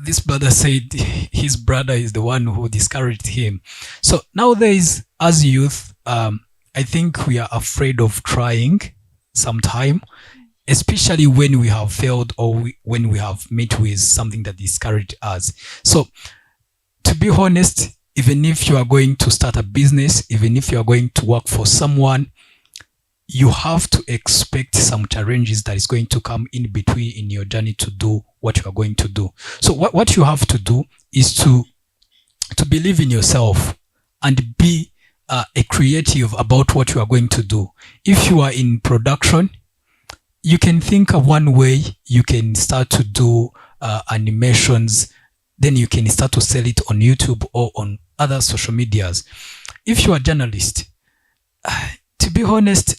this brother said his brother is the one who discouraged him. So nowadays, as youth, I think we are afraid of trying sometime, especially when we have failed or when we have met with something that discouraged us. So to be honest, even if you are going to start a business, even if you are going to work for someone, you have to expect some challenges that is going to come in between in your journey to do what you are going to do. So what you have to do is to believe in yourself and be a creative about what you are going to do. If you are in production, you can think of one way you can start to do animations, then you can start to sell it on YouTube or on other social medias. If you are a journalist, to be honest,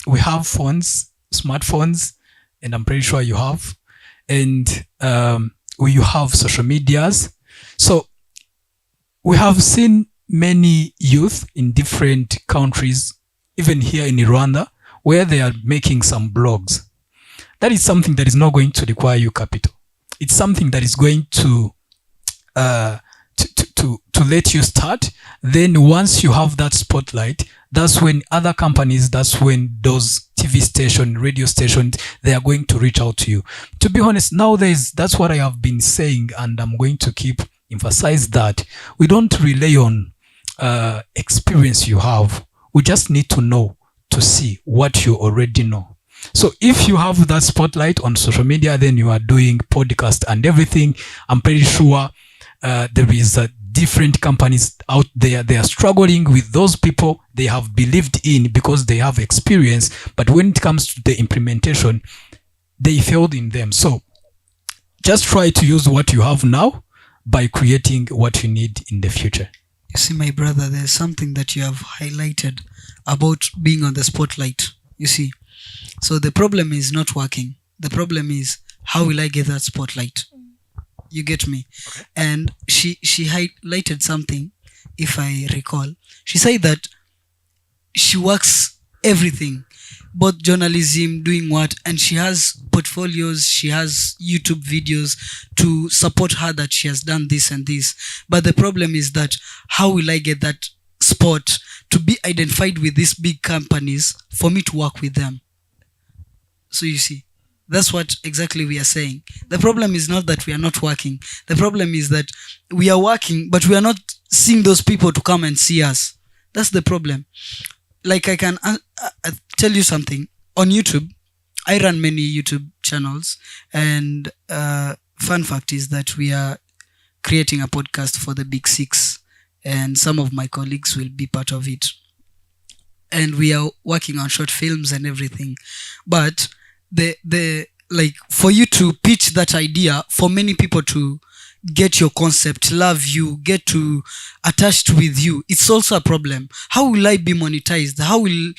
we have phones, smartphones, and I'm pretty sure you have, and you have social medias. So we have seen many youth in different countries, even here in Rwanda, where they are making some blogs. That is something that is not going to require you capital. It's something that is going to let you start. Then once you have that spotlight, that's when other companies, that's when those TV station, radio stations, they are going to reach out to you. To be honest, nowadays, that's what I have been saying, and I'm going to keep emphasize that. We don't rely on experience you have. We just need to know, to see what you already know. So if you have that spotlight on social media, then you are doing podcast and everything, I'm pretty sure there is different companies out there. They are struggling with those people they have believed in because they have experience, but when it comes to the implementation, they failed in them. So just try to use what you have now by creating what you need in the future. You see, my brother, there's something that you have highlighted about being on the spotlight. You see, so the problem is not working. The problem is, how will I get that spotlight? You get me? Okay. And she highlighted something, if I recall. She said that she works everything. both journalism, doing what, and she has portfolios, she has YouTube videos to support her that she has done this and this. But the problem is that how will I get that spot to be identified with these big companies for me to work with them? So you see, that's what exactly we are saying. The problem is not that we are not working. The problem is that we are working, but we are not seeing those people to come and see us. That's the problem. Like I can tell you something. On YouTube, I run many YouTube channels, and fun fact is that we are creating a podcast for the Big Six, and some of my colleagues will be part of it. And we are working on short films and everything. But the like for you to pitch that idea, for many people to get your concept, love you, get to attached with you, it's also a problem. How will I be monetized? How will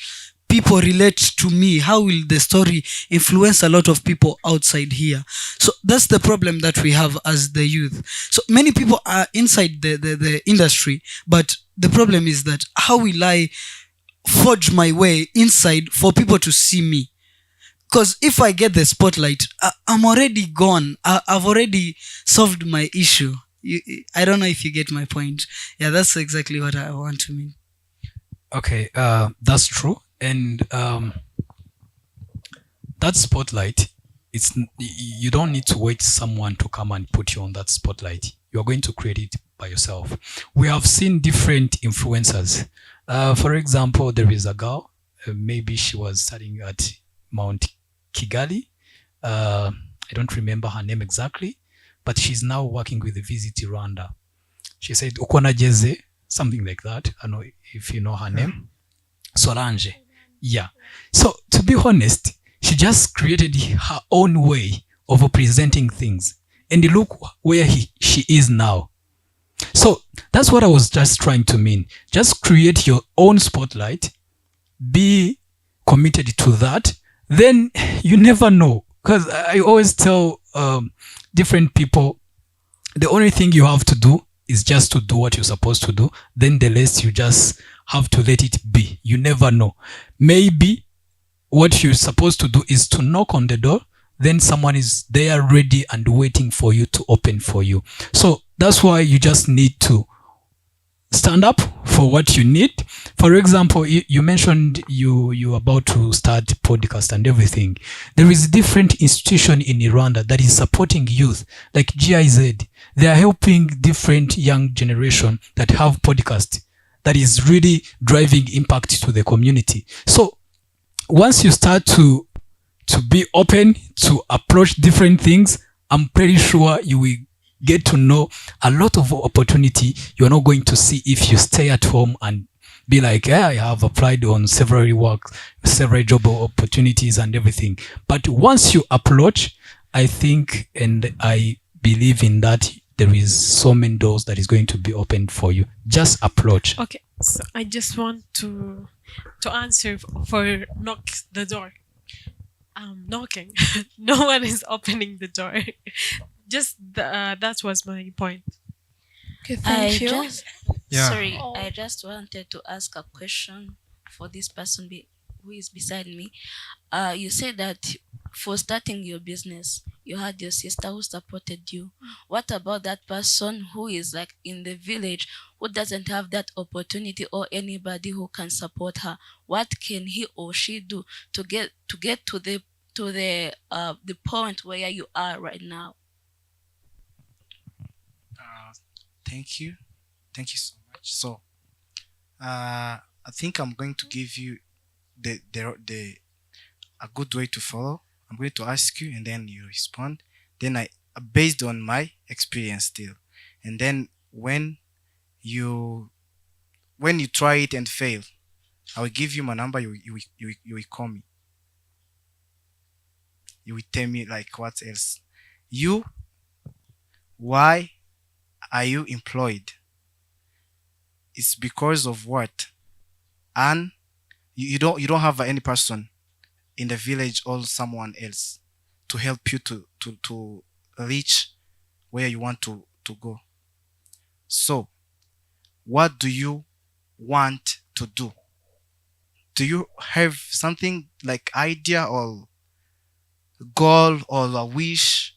people relate to me? How will the story influence a lot of people outside here? So that's the problem that we have as the youth. So many people are inside the industry, but the problem is that how will I forge my way inside for people to see me? Because if I get the spotlight, I'm already gone. I've already solved my issue. I don't know if you get my point. Yeah, that's exactly what I want to mean. Okay, that's true. And that spotlight, you don't need to wait someone to come and put you on that spotlight. You're going to create it by yourself. We have seen different influencers. For example, there is a girl, maybe she was studying at Mount Kigali. I don't remember her name exactly, but she's now working with the Visit Rwanda. She said Ukona Jeze, something like that. I don't know if you know her name. Solange. Yeah. So to be honest, she just created her own way of presenting things. And look where she is now. So that's what I was just trying to mean. Just create your own spotlight. Be committed to that. Then you never know. Because I always tell different people, the only thing you have to do is just to do what you're supposed to do. Then the rest you just have to let it be. You never know. Maybe what you're supposed to do is to knock on the door. Then someone is there ready and waiting for you to open for you. So that's why you just need to stand up for what you need. For example, you mentioned you're about to start podcast and everything. There is a different institution in Rwanda that is supporting youth, like GIZ. They are helping different young generation that have podcast that is really driving impact to the community. So once you start to be open to approach different things, I'm pretty sure you will get to know a lot of opportunity you're not going to see if you stay at home and be like, yeah, I have applied on several job opportunities and everything. But once you approach, I think and I believe in that there is so many doors that is going to be opened for you. Just approach. Okay, so I just want to answer for knock the door. Knocking. No one is opening the door. Just that was my point. Okay, thank you. Sorry, I just wanted to ask a question for this person who is beside me. You said that for starting your business, you had your sister who supported you. What about that person who is like in the village who doesn't have that opportunity or anybody who can support her? What can he or she do to get to the point where you are right now? Thank you so much. So I think I'm going to give you a good way to follow. I'm going to ask you and then you respond. Then I based on my experience still. And then when you try it and fail, I will give you my number. You will call me. You will tell me like what else. Why are you employed? It's because of what? And you don't have any person in the village or someone else to help you to reach where you want to go. So what do you want to do? do you have something like idea or goal or a wish?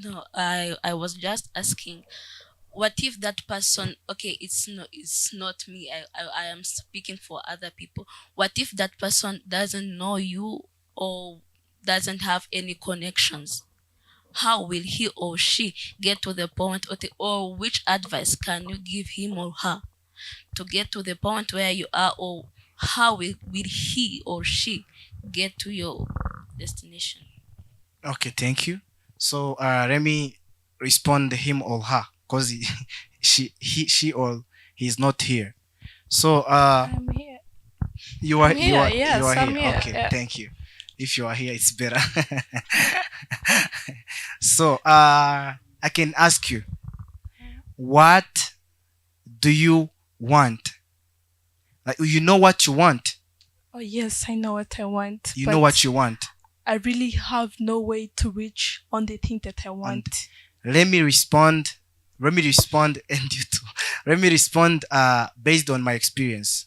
No, I was just asking, what if that person, okay, it's not me, I am speaking for other people. What if that person doesn't know you or doesn't have any connections? How will he or she get to the point, or which advice can you give him or her to get to the point where you are, or how will he or she get to your destination? Okay, thank you. So let me respond him or her, because she or he is not here. So I'm here. you are I'm here, yes, you are I'm here. here, Okay, yeah. thank you. If you are here, it's better. So I can ask you, what do you want? Like, you know what you want. Oh yes, I know what I want. You but know what you want. I really have no way to reach on the thing that I want. Let me respond, and you too. Let me respond based on my experience.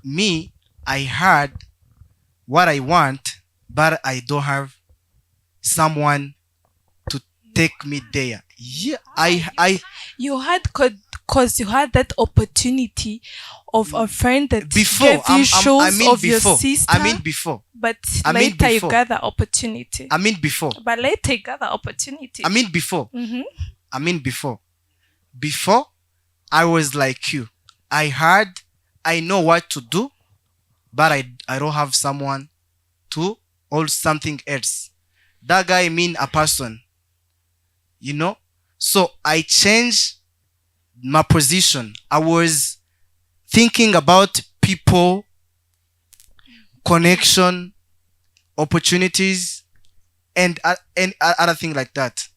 Me, I heard what I want, but I don't have someone to take me there. Yeah, You had cause you had that opportunity of a friend that before gave you shoes of your before. sister. I mean before. But I mean later you before. got the opportunity. I mean before. But later you got the opportunity. I mean before. Mhm. I mean before. Before, I was like you. I know what to do, but I don't have someone to or something else. That guy mean a person. You know? So I changed my position. I was thinking about people, connection, opportunities, and other things like that.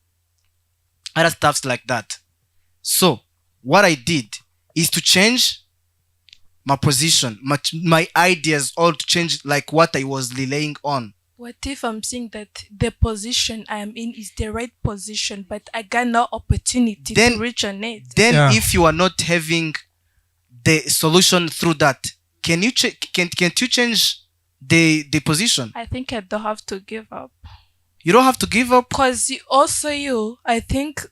Other stuffs like that. So what I did is to change my position, my ideas, all to change like what I was relying on. What if I'm saying that the position I am in is the right position, but I got no opportunity to reach on it? Then if you are not having the solution through that, can't you change the position? I think I don't have to give up. You don't have to give up? Because I think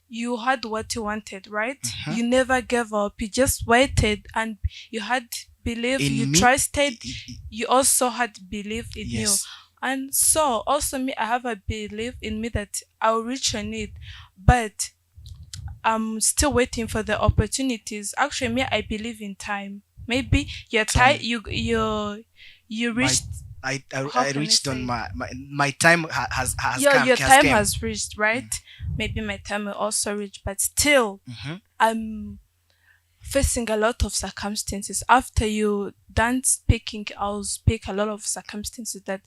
you had what you wanted, right? You never gave up. You just waited and you had belief, you trusted, you also had belief in you. And so also me, I have a belief in me that I'll reach on it, but I'm still waiting for the opportunities. Actually, me, I believe in time. Maybe your time, you reached. I reached on my time has your come, time has reached, right? Maybe my time will also reach, but still, I'm facing a lot of circumstances. After you done speaking, I'll speak a lot of circumstances that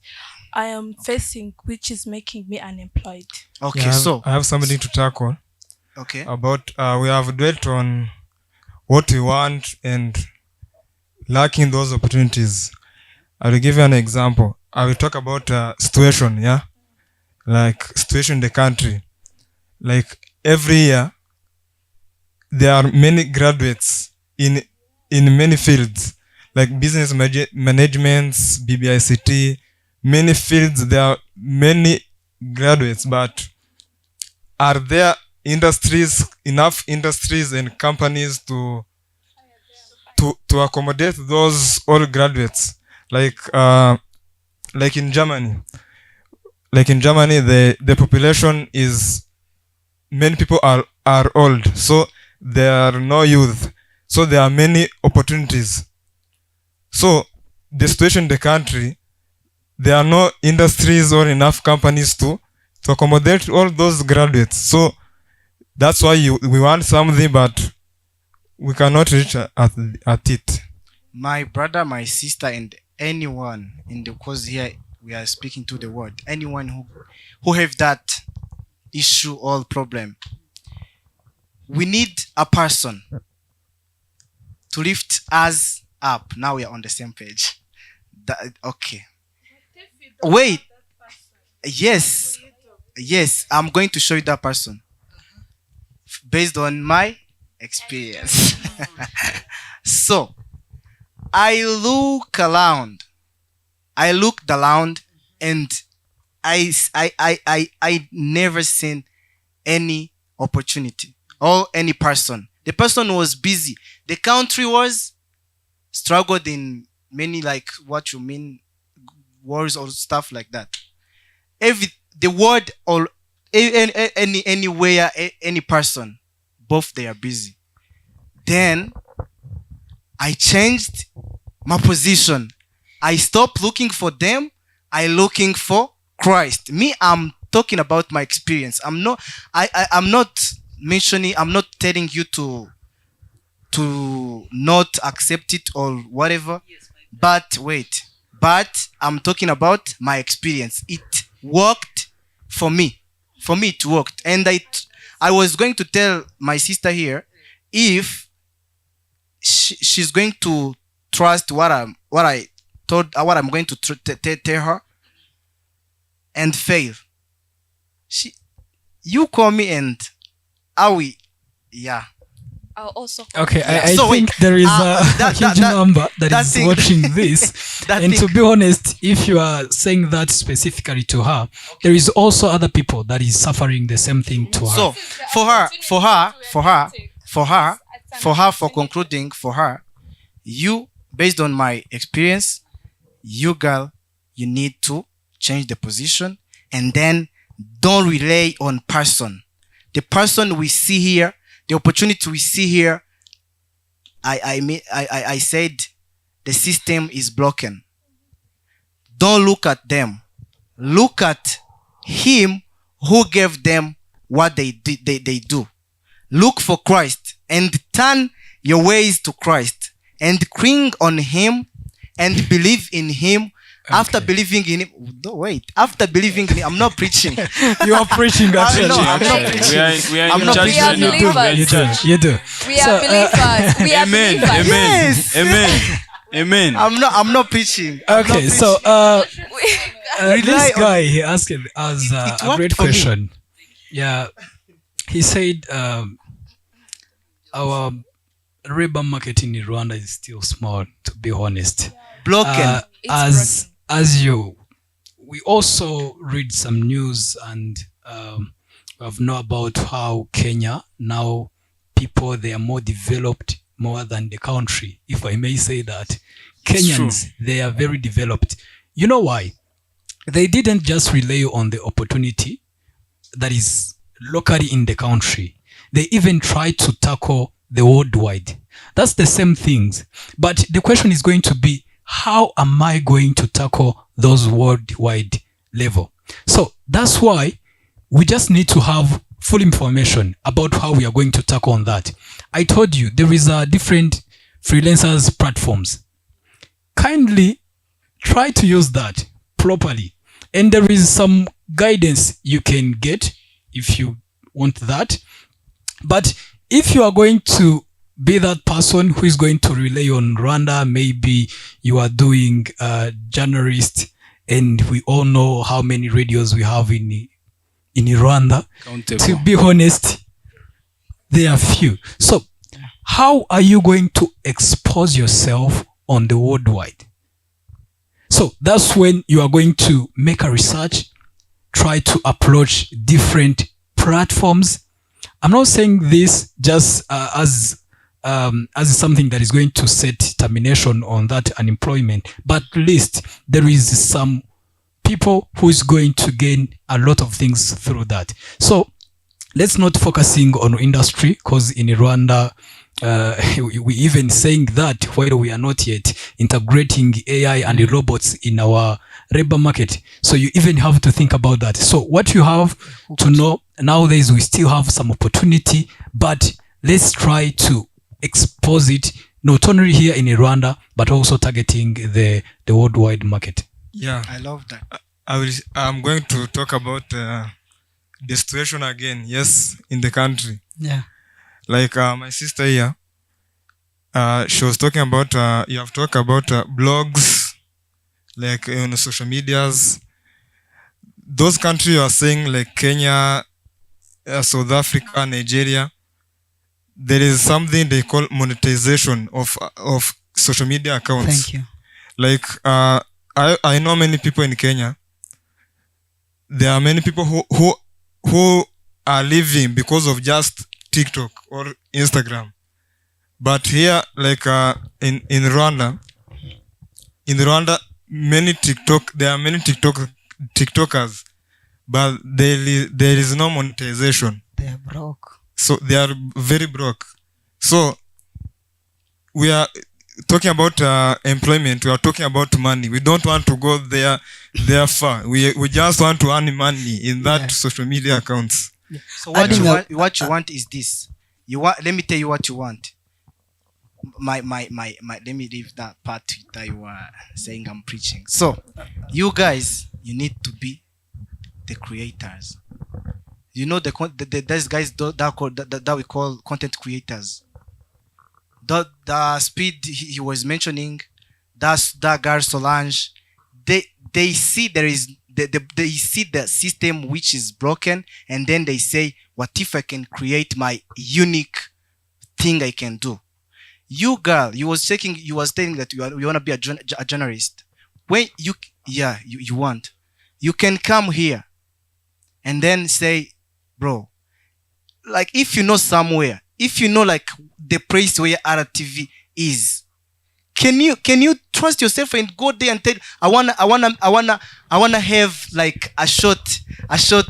I am facing, which is making me unemployed. Okay, Yeah, so I have something to tackle. Okay. About we have dwelt on what we want and lacking those opportunities. I will give you an example. I will talk about situation, yeah, like situation in the country. Like every year, there are many graduates in many fields, like business management, BBICT, many fields. There are many graduates, but are there enough industries and companies to accommodate those all graduates? Like in Germany, the population is, many people are old, so there are no youth, so there are many opportunities. So the situation in the country, there are no industries or enough companies to accommodate all those graduates. So that's why we want something, but we cannot reach at it. My brother, my sister, and anyone in the course here, we are speaking to the world. Anyone who have that issue or problem, we need a person to lift us up. Now we are on the same page. Okay. Wait. Yes, I'm going to show you that person based on my experience. So I look around. I looked around, and I never seen any opportunity or any person. The person was busy. The country was struggled in many, like what you mean, wars or stuff like that. The word or anywhere, any person, both they are busy. Then I changed my position. I stopped looking for them. I looking for Christ. Me, I'm talking about my experience. I'm not mentioning, I'm not telling you to not accept it or whatever. But I'm talking about my experience. It worked for me. For me, it worked. And I was going to tell my sister here, if she's going to trust what I'm going to tell her and fail. You call me and yeah. I'll also Okay, yeah. I think there is a huge number that is watching this. And to be honest, if you are saying that specifically to her, there is also other people that is suffering the same thing to her. So for concluding, you, based on my experience, you girl, you need to change the position, and then don't rely on person. The person we see here, the opportunity we see here, I said the system is broken. Don't look at them. Look at him who gave them what they do. Look for Christ and turn your ways to Christ and cling on him and believe in him. Okay. After believing in him, after believing in him, I'm not preaching. You are preaching, actually. No, I'm not preaching. We are believers. You do. We are believers. We are Amen. believers. Yes. Amen. Amen. I'm not preaching. Okay, so this guy, he asked us a great question. Yeah, he said our labor market in Rwanda is still small, to be honest. Broken. We also read some news and have know about how Kenya now people, they are more developed more than the country, if I may say that. Kenyans, they are very developed. You know why? They didn't just rely on the opportunity that is locally in the country. They even tried to tackle the worldwide. That's the same things. But the question is going to be, how am I going to tackle those worldwide level? So that's why we just need to have full information about how we are going to tackle on that. I told you there is a different freelancers platforms. Kindly try to use that properly. And there is some guidance you can get if you want that. But if you are going to be that person who is going to rely on Rwanda, maybe you are doing journalist, and we all know how many radios we have in Rwanda. Countable. To be honest, they are few. So how are you going to expose yourself on the worldwide? So that's when you are going to make a research, try to approach different platforms. I'm not saying this just as something that is going to set termination on that unemployment, but at least there is some people who is going to gain a lot of things through that. So let's not focusing on industry, because in Rwanda, we even saying that while we are not yet integrating AI and robots in our labor market. So you even have to think about that. So what you have to know nowadays, we still have some opportunity, but let's try to expose it not only here in Rwanda, but also targeting the worldwide market. Yeah, I love that. I'm going to talk about the situation again. Yes, in the country. Yeah. Like my sister here, she was talking about, you have talked about blogs, like on social medias. Those countries you are saying, like Kenya, South Africa, Nigeria, there is something they call monetization of social media accounts. Thank you. Like I know many people in Kenya. There are many people who are living because of just TikTok or Instagram. But here, like in Rwanda, there are many TikTokers, but there is no monetization. They are broke. So they are very broke. So we are talking about employment. We are talking about money. We don't want to go there far. We just want to earn money in that social media accounts. So what you want is this. Let me tell you what you want. My let me leave that part that you were saying I'm preaching. So you guys, you need to be the creators. You know there's guys that we call content creators. The speed he was mentioning, that girl Solange, they see there is they see the system which is broken, and then they say, what if I can create my unique thing I can do? You girl, you was saying that you want to be a journalist. When you want, you can come here and then say, bro, like if you know somewhere, if you know like the place where RTV is, can you trust yourself and go there and tell, I wanna have like a shot.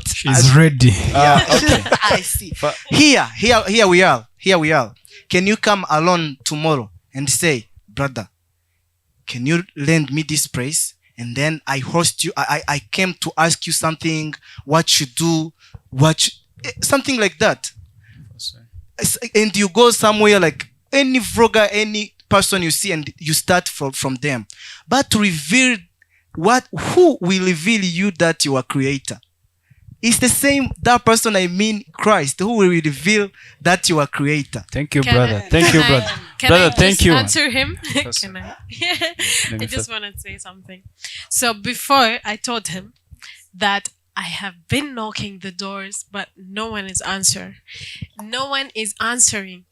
She's ready. Yeah, okay. I see. Here we are. Can you come alone tomorrow and say, brother, can you lend me this place? And then I host you. I came to ask you something, what you do, something like that. And you go somewhere like any vlogger, any person you see, and you start from them. But to reveal who will reveal you that you are creator? It's the same, that person, I mean Christ, who will reveal that you are creator. Thank you, brother. Thank you, brother. Brother, thank you. Answer him. Can I? I just want to say something. So before I told him that I have been knocking the doors, but no one is answering. No one is answering.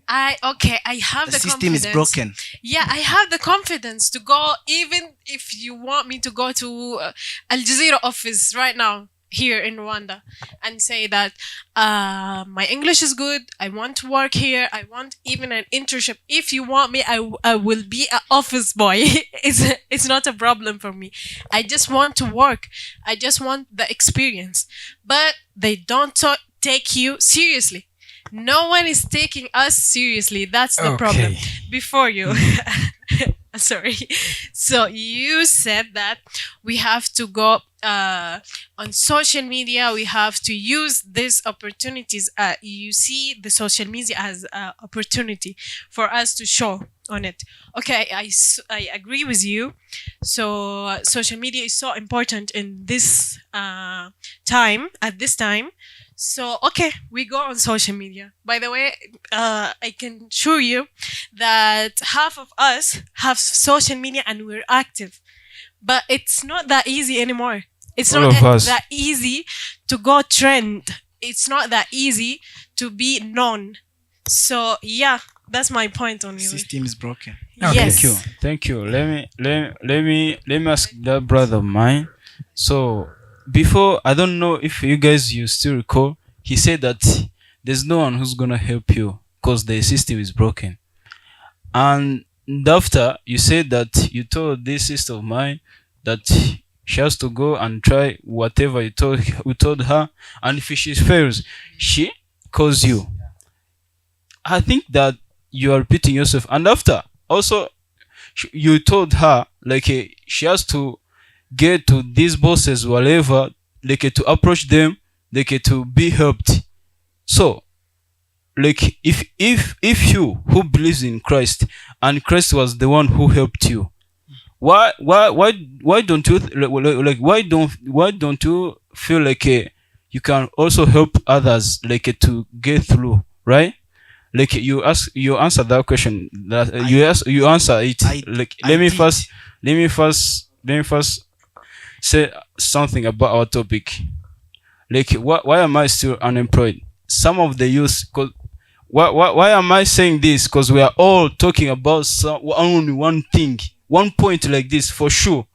I have the system confidence. is broken. Yeah, I have the confidence to go, even if you want me to go to Al Jazeera office right now here in Rwanda and say that my English is good, I want to work here, I want even an internship. If you want me, I will be an office boy. It's not a problem for me. I just want to work. I just want the experience. But they don't take you seriously. No one is taking us seriously. That's the problem. Before you. Sorry. So you said that we have to go on social media. We have to use these opportunities. You see the social media as an opportunity for us to show on it. Okay, I agree with you. So social media is so important in this time, at this time. So, okay, we go on social media. By the way, I can assure you that half of us have social media and we're active. But it's not that easy anymore. It's not that easy to go trend. It's not that easy to be known. So, yeah, that's my point on you. The system is broken. Okay. Yes. Thank you. Let me ask that brother of mine. So, before, I don't know if you still recall, he said that there's no one who's gonna help you because the system is broken. And after, you said that you told this sister of mine that she has to go and try whatever you told her, and if she fails, she calls you. I think that you are repeating yourself. And after, also, you told her like she has to get to these bosses, whatever, like to approach them, like to be helped. So, like if you who believes in Christ and Christ was the one who helped you, why don't you why don't you feel like you can also help others, like to get through, right? Like you answer that question. That you answer it. Let me first say something about our topic. Like, why am I still unemployed? Some of the youth, because why am I saying this? Because we are all talking about only one thing, one point like this for sure.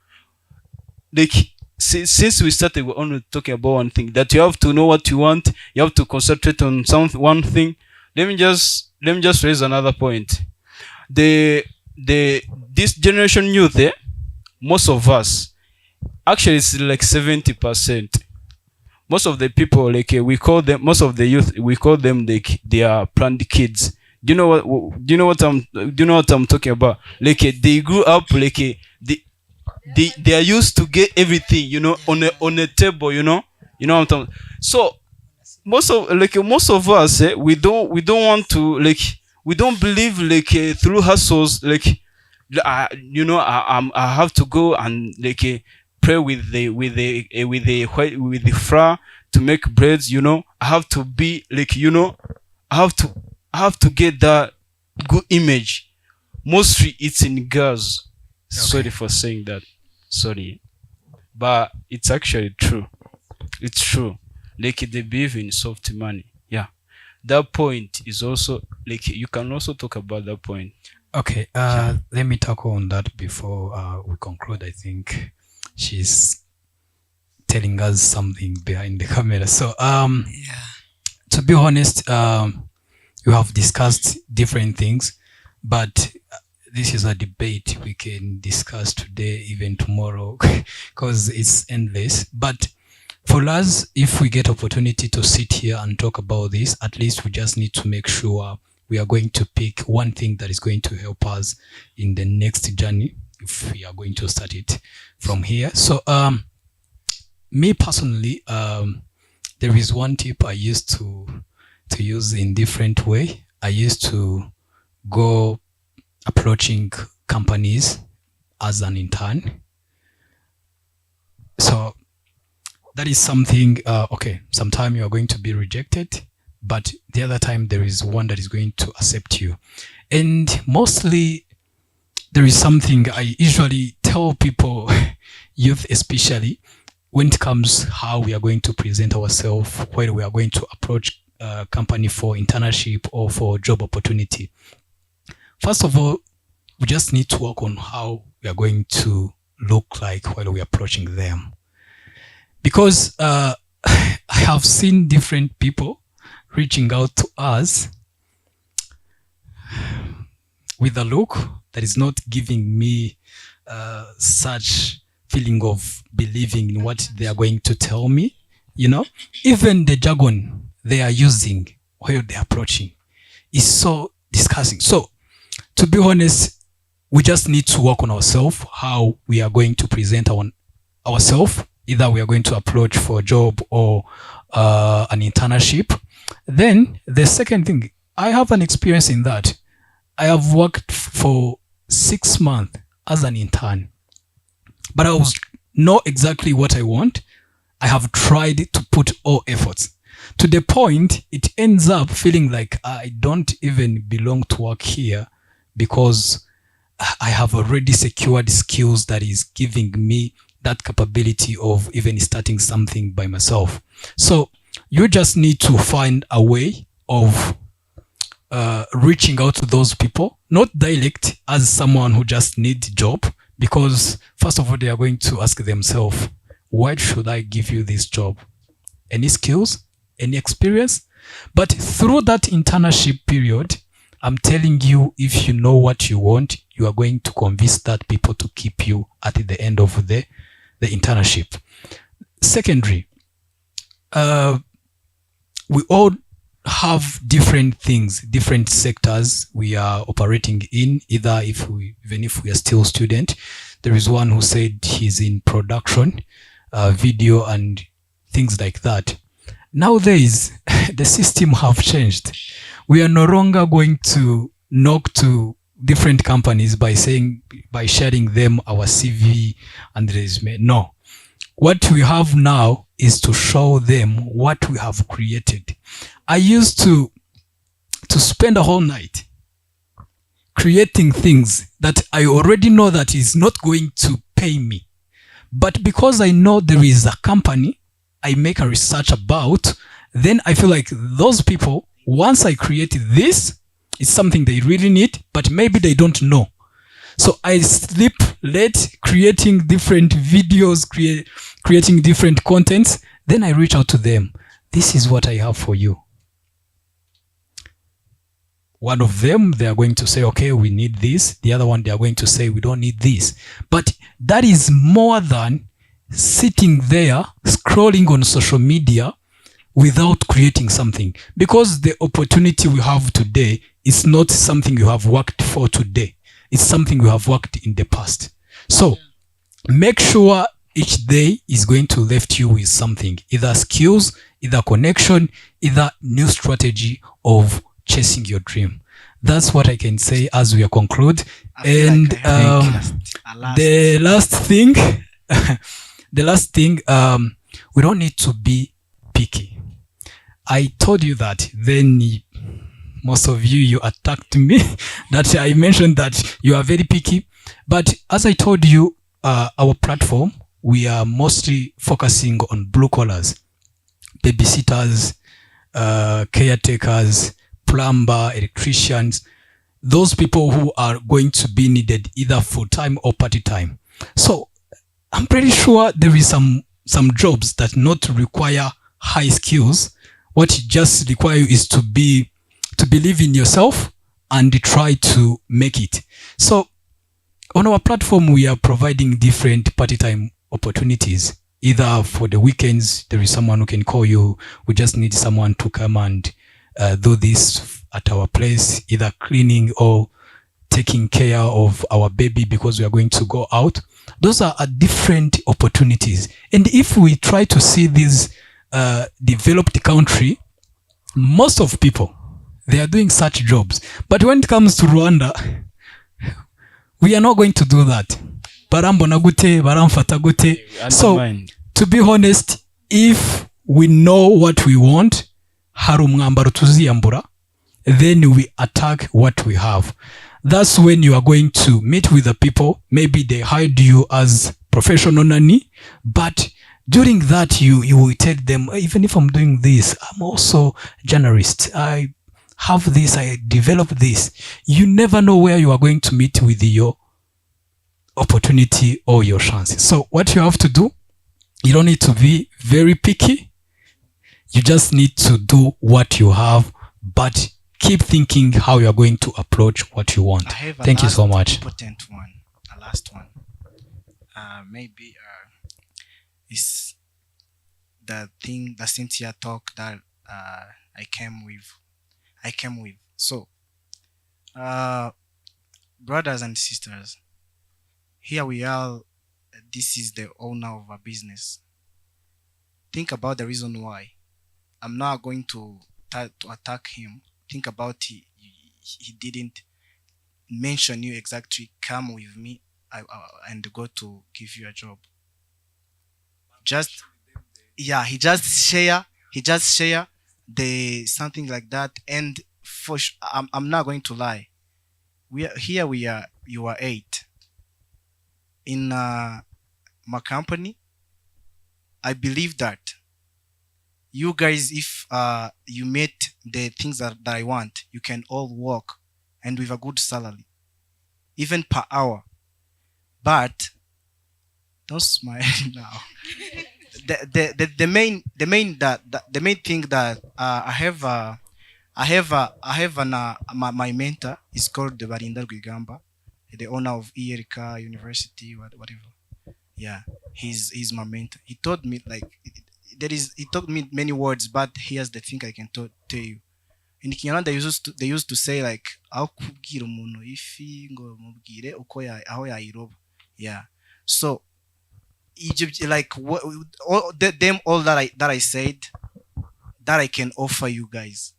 Like since we started, we're only talking about one thing, that you have to know what you want, you have to concentrate on one thing. Let me just raise another point. This generation youth, most of us, actually it's like 70%. Most of the people, like we call them, most of the youth, we call them like they are planned kids. Do you know what I'm talking about? Like they grew up like they are used to get everything, you know, on a table, you know what I'm talking. So most of us, we don't want to, like, we don't believe like through hustles, like you know, I have to go and like pray with the flour to make breads, you know. I have to be like, you know, I have to get that good image. Mostly it's in girls. Okay. Sorry for saying that. Sorry. But it's actually true. It's true. Like they believe in soft money. Yeah. That point is also like, you can also talk about that point. Okay. Let me talk on that before we conclude. I think she's telling us something behind the camera. So to be honest, you have discussed different things, but this is a debate we can discuss today, even tomorrow, because it's endless. But for us, if we get opportunity to sit here and talk about this, at least we just need to make sure we are going to pick one thing that is going to help us in the next journey, if we are going to start it from here. So me personally, there is one tip I used to use in different way. I used to go approaching companies as an intern. So that is something, okay, sometime you are going to be rejected, but the other time there is one that is going to accept you. And mostly there is something I usually tell people, youth especially, when it comes how we are going to present ourselves, whether we are going to approach a company for internship or for job opportunity. First of all, we just need to work on how we are going to look like while we are approaching them. Because I have seen different people reaching out to us with a look that is not giving me such feeling of believing in what they are going to tell me. You know, even the jargon they are using while they are approaching is so disgusting. So to be honest, we just need to work on ourselves, how we are going to present ourselves, either we are going to approach for a job or an internship. Then the second thing, I have an experience in that. I have worked for 6 months as an intern, but I was know exactly what I want. I have tried to put all efforts to the point it ends up feeling like I don't even belong to work here, because I have already secured skills that is giving me that capability of even starting something by myself. So you just need to find a way of reaching out to those people, not direct as someone who just needs a job, because first of all, they are going to ask themselves, why should I give you this job? Any skills? Any experience? But through that internship period, I'm telling you, if you know what you want, you are going to convince that people to keep you at the end of the internship. Secondary, we all have different things, different sectors we are operating in, either even if we are still student. There is one who said he's in production, video and things like that. Nowadays, the system have changed. We are no longer going to knock to different companies by sharing them our CV and resume. No. What we have now is to show them what we have created. I used to spend a whole night creating things that I already know that is not going to pay me. But because I know there is a company I make a research about, then I feel like those people once I create this, it's something they really need, but maybe they don't know. So I sleep late creating different videos, creating different contents. Then I reach out to them. This is what I have for you. One of them, they are going to say, okay, we need this. The other one, they are going to say, we don't need this. But that is more than sitting there, scrolling on social media without creating something. Because the opportunity we have today is not something you have worked for today. It's something you have worked in the past. So make sure each day is going to left you with something, either skills, either connection, either new strategy of chasing your dream. That's what I can say as we conclude. And the last thing, we don't need to be picky. I told you that, then most of you attacked me that I mentioned that you are very picky. But as I told you, our platform, we are mostly focusing on blue collars, babysitters, caretakers, plumber, electricians, those people who are going to be needed either full-time or part-time. So I'm pretty sure there is some jobs that not require high skills. What you just require is to believe in yourself and try to make it. So on our platform, we are providing different part-time opportunities. Either for the weekends, there is someone who can call you. We just need someone to come and do this at our place, either cleaning or taking care of our baby because we are going to go out. Those are different opportunities. And if we try to see this developed country, most of people, they are doing such jobs. But when it comes to Rwanda, we are not going to do that. So, to be honest, if we know what we want, then we attack what we have. That's when you are going to meet with the people. Maybe they hired you as professional nanny, but during that you will tell them, even if I'm doing this, I'm also journalist. I have this, I developed this. You never know where you are going to meet with your opportunity or your chances. So what you have to do, you don't need to be very picky. You just need to do what you have, but keep thinking how you are going to approach what you want. Thank you so much. Important one, a last one. Maybe is the thing that Cynthia talked that I came with. So, brothers and sisters, here we are. This is the owner of a business. Think about the reason why. I'm not going to attack him. Think about he didn't mention you exactly. Come with me, and go to give you a job. He just share the something like that. And for I'm not going to lie. You are 8 in my company. I believe that you guys, if you meet the things that I want, you can all work and with a good salary, even per hour. But don't smile now. The main thing that I have my mentor is called Barinda Rwigamba, the owner of ERK University, whatever. Yeah, he's my mentor. He told me he told me many words, but here's the thing I can tell you. In Kinyarwanda they used to say like aho kubwira umuntu ifi ngo mubwire uko aho yayiroba. Yeah. So like all that I said that I can offer you guys,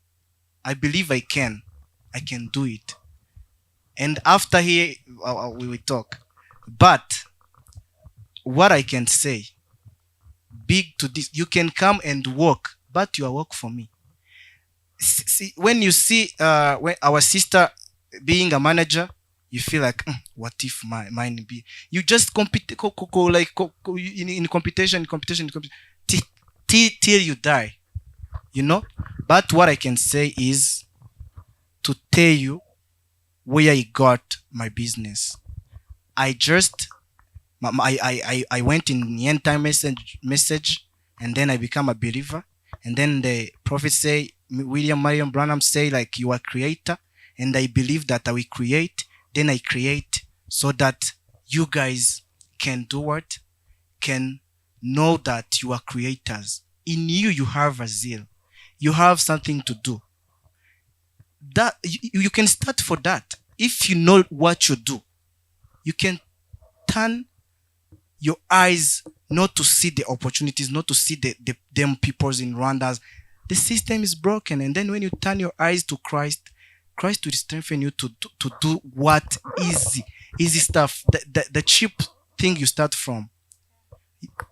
I believe I can do it. And after here we will talk. But what I can say big to this, you can come and work, but you are work for me. See, when you see when our sister being a manager, you feel like what if mine be? You just compete in competition till you die. you know. But what I can say is to tell you where I got my business. I just I went in the end time message, and then I become a believer. And then the prophet say, William Marion Branham say, like, you are creator, and I believe that I will create. Then I create so that you guys can do what? Can know that you are creators. In you, you have a zeal. You have something to do. That you can start for that. If you know what you do, you can turn your eyes not to see the opportunities, not to see them peoples in Rwanda. The system is broken, and then when you turn your eyes to Christ, Christ will strengthen you to do what easy stuff, the cheap thing you start from.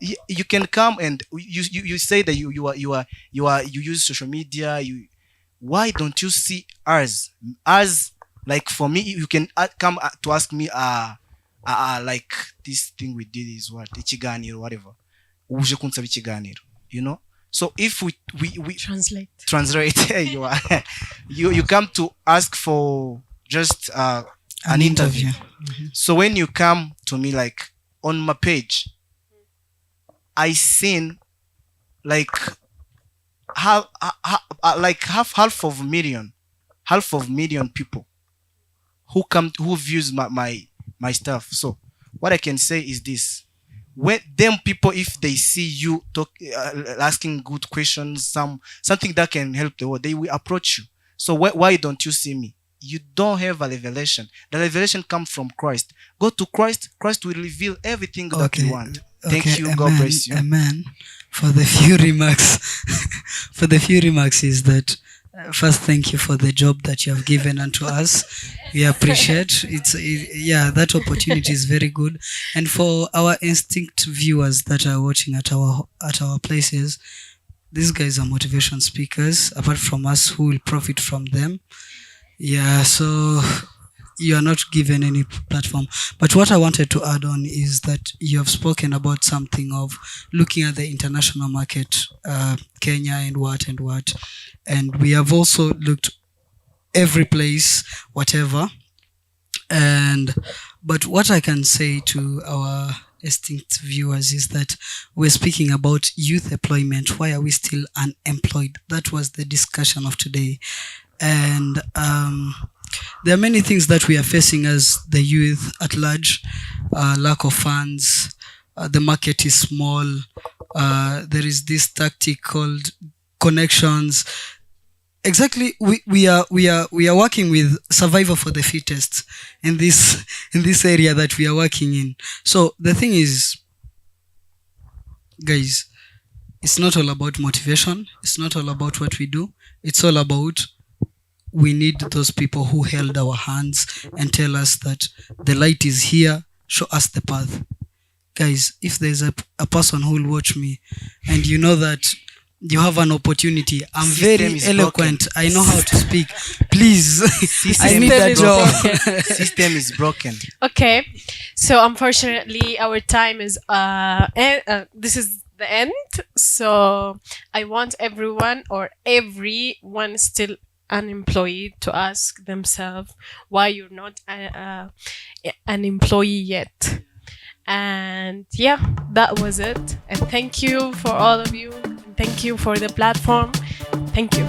You can come and you say that you use social media. Why don't you see us? Like for me, you can come to ask me like this thing we did is what ikiganiro, whatever. Uje kunsaba ikiganiro, you know. So if we translate, you are you come to ask for just an interview. Mm-hmm. So when you come to me, like on my page, I seen like half of a million people who views my stuff. So what I can say is this: when them people, if they see you asking good questions, something that can help the world, they will approach you. So why don't you see me? You don't have a revelation. The revelation comes from Christ. Go to Christ. Christ will reveal everything that you want. Thank you. Amen, God bless you. Amen. For the few remarks, is that first, thank you for the job that you have given unto us. We appreciate that opportunity is very good. And for our instinct viewers that are watching at our places, these guys are motivation speakers. Apart from us, who will profit from them? Yeah, so you are not given any platform. But what I wanted to add on is that you have spoken about something of looking at the international market, Kenya and what. And we have also looked every place, whatever. But what I can say to our esteemed viewers is that we're speaking about youth employment. Why are we still unemployed? That was the discussion of today. And there are many things that we are facing as the youth at large. Lack of funds, the market is small, there is this tactic called connections. Exactly, we are working with survival for the fittest in this area that we are working in. So the thing is, guys, it's not all about motivation, it's not all about what we do, it's all about we need those people who held our hands and tell us that the light is here, show us the path. Guys, if there's a person who will watch me and you know that you have an opportunity, I'm very eloquent, I know how to speak, please, I need that job. System is broken. Okay, so unfortunately our time is this is the end. So I want everyone still unemployed to ask themselves why you're not an employee yet. And yeah, that was it. And thank you for all of you. Thank you for the platform. Thank you.